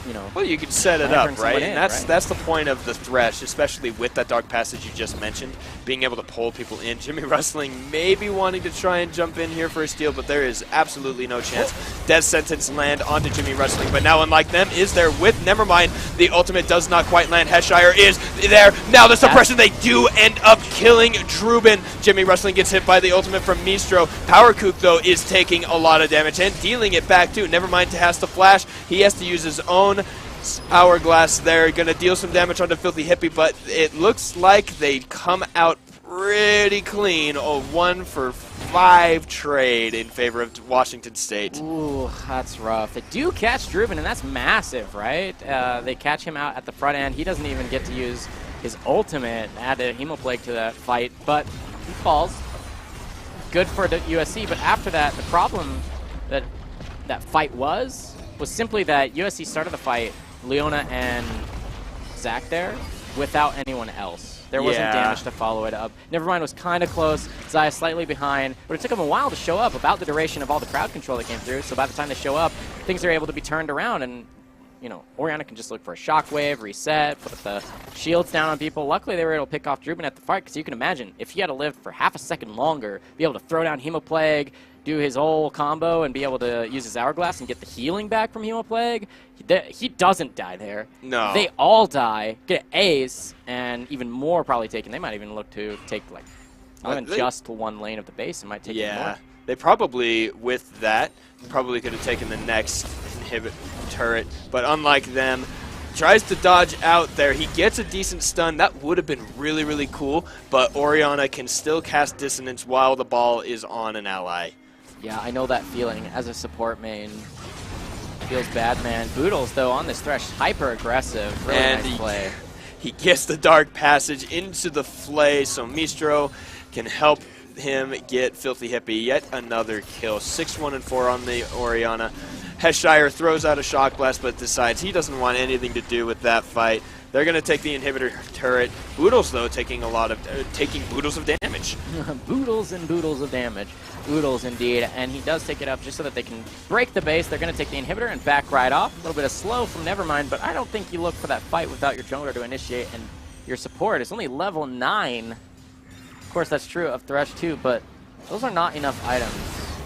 you know. Well, you could set it up, right? And that's the point of the Thresh, especially with that Dark Passage you just mentioned, being able to pull people in. Jimmy Rustling maybe wanting to try and jump in here for a steal, but there is absolutely no chance. Death Sentence land onto Jimmy Rustling, but now Unlike Them is there with Nevermind. The ultimate does not quite land. Heshire is there. Now the suppression, they do end up killing Druben. Jimmy Rustling gets hit by the ultimate from Mistro. Power Kook, though, is taking a lot of damage and dealing it back, too. Nevermind has to flash. He has to use his own Hourglass there. Going to deal some damage onto Filthy Hippie, but it looks like they come out pretty clean. A 1-for-5 trade in favor of Washington State. Ooh, that's rough. They do catch Druben, and that's massive, right? They catch him out at the front end. He doesn't even get to use his ultimate. Add a Hemoplague to that fight, but he falls. Good for the USC, but after that, the problem that that fight was simply that USC started the fight, Leona and Zach there, without anyone else. There wasn't damage to follow it up. Nevermind was kind of close. Zaya slightly behind, but it took him a while to show up, about the duration of all the crowd control that came through. So by the time they show up, things are able to be turned around, and Orianna can just look for a shockwave, reset, put the shields down on people. Luckily, they were able to pick off Druben at the fight, because you can imagine if he had to live for half a second longer, be able to throw down Hemoplague, do his whole combo, and be able to use his Hourglass and get the healing back from Hemoplague, he doesn't die there. No. They all die, get an ace, and even more probably taken. They might even look to take, like, not even just one lane of the base. It might take even more. They probably, with that, probably could have taken the next inhibit turret, but unlike them, tries to dodge out there. He gets a decent stun. That would have been really, really cool, but Orianna can still cast Dissonance while the ball is on an ally. Yeah, I know that feeling as a support main. Feels bad, man. Boodles, though, on this Thresh, hyper aggressive. Really nice play. He gets the Dark Passage into the Flay, so Mistro can help him get Filthy Hippie. Yet another kill. 6-1-4 on the Orianna. Heshire throws out a Shock Blast, but decides he doesn't want anything to do with that fight. They're going to take the inhibitor turret. Boodles, though, taking boodles of damage. Boodles and boodles of damage. Boodles, indeed. And he does take it up just so that they can break the base. They're going to take the inhibitor and back right off. A little bit of slow from Nevermind, but I don't think you look for that fight without your jungler to initiate, and your support is only level 9. Of course, that's true of Thresh, too, but those are not enough items.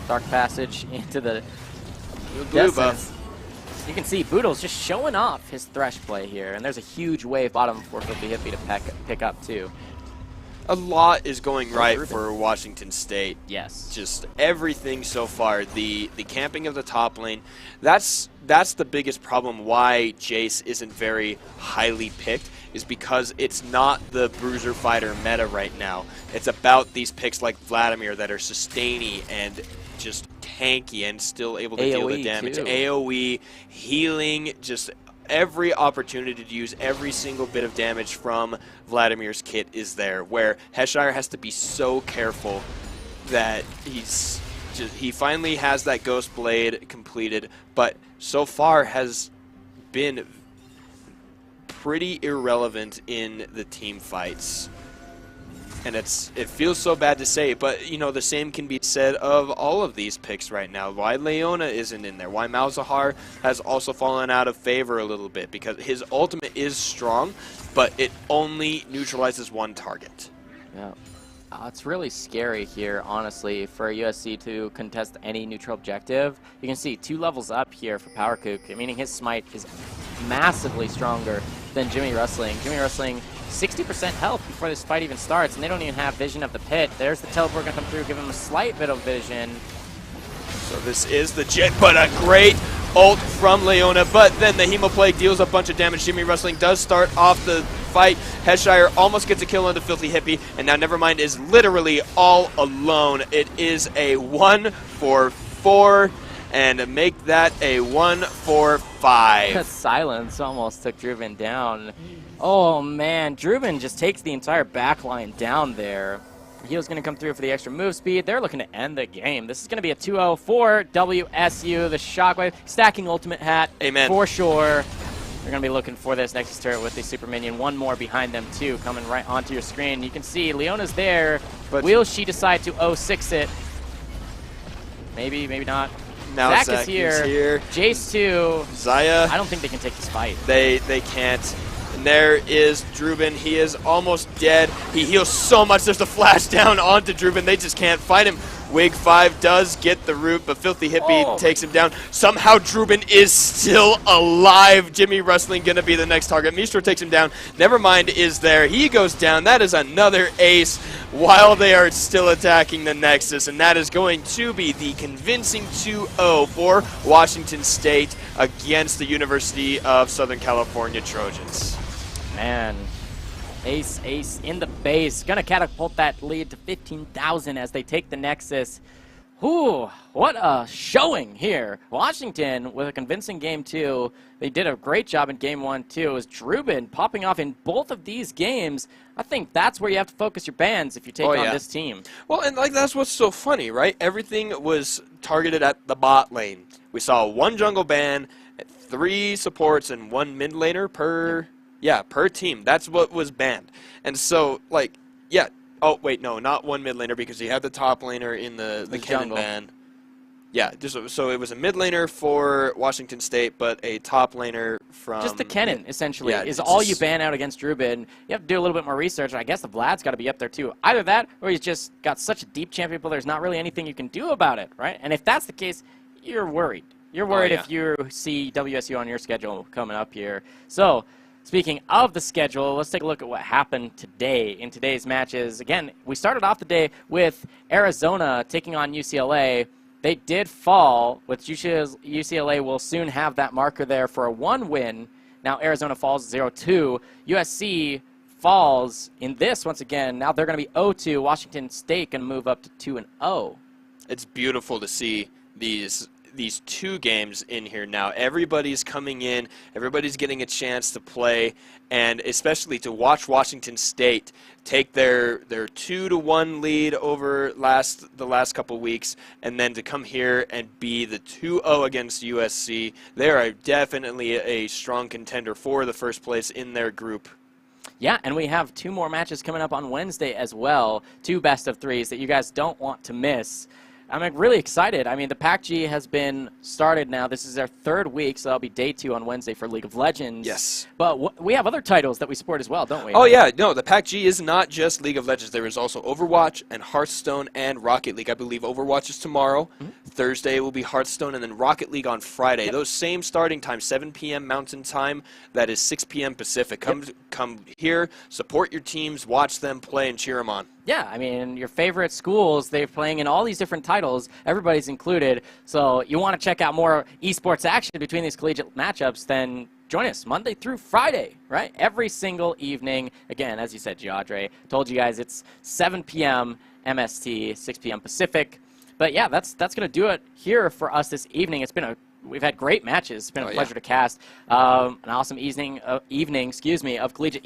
Dark Passage into the blue buff. You can see Boodles just showing off his Thresh play here, and there's a huge wave bottom for Filthy Hippie to pick up, too. A lot is going right for Washington State. Yes. Just everything so far. The camping of the top lane, that's the biggest problem why Jace isn't very highly picked, is because it's not the bruiser fighter meta right now. It's about these picks like Vladimir that are sustainy and just tanky and still able to deal the damage. Too. AoE, healing, just every opportunity to use every single bit of damage from Vladimir's kit is there, where Heshire has to be so careful that he finally has that Ghost Blade completed, but so far has been pretty irrelevant in the team fights. And it feels so bad to say, but the same can be said of all of these picks right now. Why Leona isn't in there? Why Malzahar has also fallen out of favor a little bit, because his ultimate is strong, but it only neutralizes one target. Yeah. It's really scary here, honestly, for USC to contest any neutral objective. You can see 2 levels up here for PowerKook, meaning his smite is massively stronger than Jimmy Rustling. Jimmy Rustling, 60% health before this fight even starts, and they don't even have vision of the pit. There's the teleport going to come through, give him a slight bit of vision. So this is the Jit, but a great ult from Leona, but then the Hemoplague deals a bunch of damage. Jimmy Rustling does start off the fight. Heshire almost gets a kill on the Filthy Hippie, and now Nevermind is literally all alone. It is a 1-for-4, and make that a 1-for-5. Silence almost took Druben down. Oh man, Druben just takes the entire backline down there. Heal's going to come through for the extra move speed. They're looking to end the game. This is going to be a 2-0 for WSU. The Shockwave stacking ultimate hat. Amen. For sure. They're going to be looking for this Nexus turret with the super minion. One more behind them, too, coming right onto your screen. You can see Leona's there. But will she decide to 0-6 it? Maybe, maybe not. Now Zach is here. Jace, too. Zaya. I don't think they can take this fight. They can't. And there is Druben. He is almost dead. He heals so much. There's a flash down onto Druben. They just can't fight him. Wig 5 does get the root, but Filthy Hippie takes him down. Somehow Druben is still alive. Jimmy Rustling going to be the next target. Mistro takes him down. Nevermind is there. He goes down. That is another ace while they are still attacking the Nexus, and that is going to be the convincing 2-0 for Washington State against the University of Southern California Trojans. Man. Ace in the base. Gonna catapult that lead to 15,000 as they take the Nexus. Ooh, what a showing here. Washington with a convincing game 2. They did a great job in game 1 too. It was Druben popping off in both of these games. I think that's where you have to focus your bans if you take on this team. Well, and that's what's so funny, right? Everything was targeted at the bot lane. We saw 1 jungle ban, 3 supports, and 1 mid laner per... Yeah, per team. That's what was banned. And so, oh, wait, no, not 1 mid laner, because you had the top laner in the cannon ban. Yeah, so it was a mid laner for Washington State, but a top laner from... Just the Kennen, essentially, Yeah, is it's all just- you ban out against Druid. You have to do a little bit more research. I guess the Vlad's got to be up there, too. Either that, or he's just got such a deep champion pool, there's not really anything you can do about it, right? And if that's the case, you're worried. You're worried yeah. if you see WSU on your schedule coming up here. So, speaking of the schedule, let's take a look at what happened today in today's matches. Again, we started off the day with Arizona taking on UCLA. They did fall, which UCLA will soon have that marker there for a 1 win. Now Arizona falls 0-2. USC falls in this once again. Now they're going to be 0-2. Washington State going to move up to 2-0. It's beautiful to see these 2 games in here now. Everybody's coming in. Everybody's getting a chance to play, and especially to watch Washington State take their 2-1 lead over the last couple weeks, and then to come here and be the 2-0 against USC. They are definitely a strong contender for the first place in their group. Yeah, and we have 2 more matches coming up on Wednesday as well. 2 best-of-3s that you guys don't want to miss. I'm really excited. I mean, the PACG has been started now. This is our 3rd week, so that'll be day 2 on Wednesday for League of Legends. Yes. But we have other titles that we support as well, don't we? Oh, yeah. No, the PACG is not just League of Legends. There is also Overwatch and Hearthstone and Rocket League. I believe Overwatch is tomorrow. Thursday will be Hearthstone, and then Rocket League on Friday. Yep. Those same starting times, 7 p.m. Mountain Time. That is 6 p.m. Pacific. Come here, support your teams, watch them play, and cheer them on. Yeah, I mean, your favorite schools, they're playing in all these different titles. Everybody's included. So you want to check out more esports action between these collegiate matchups, then join us Monday through Friday, right? Every single evening. Again, as you said, Giadre, told you guys it's 7 p.m. MST, 6 p.m. Pacific. But yeah, that's going to do it here for us this evening. We've had great matches. It's been a pleasure to cast. An awesome evening, of Collegiate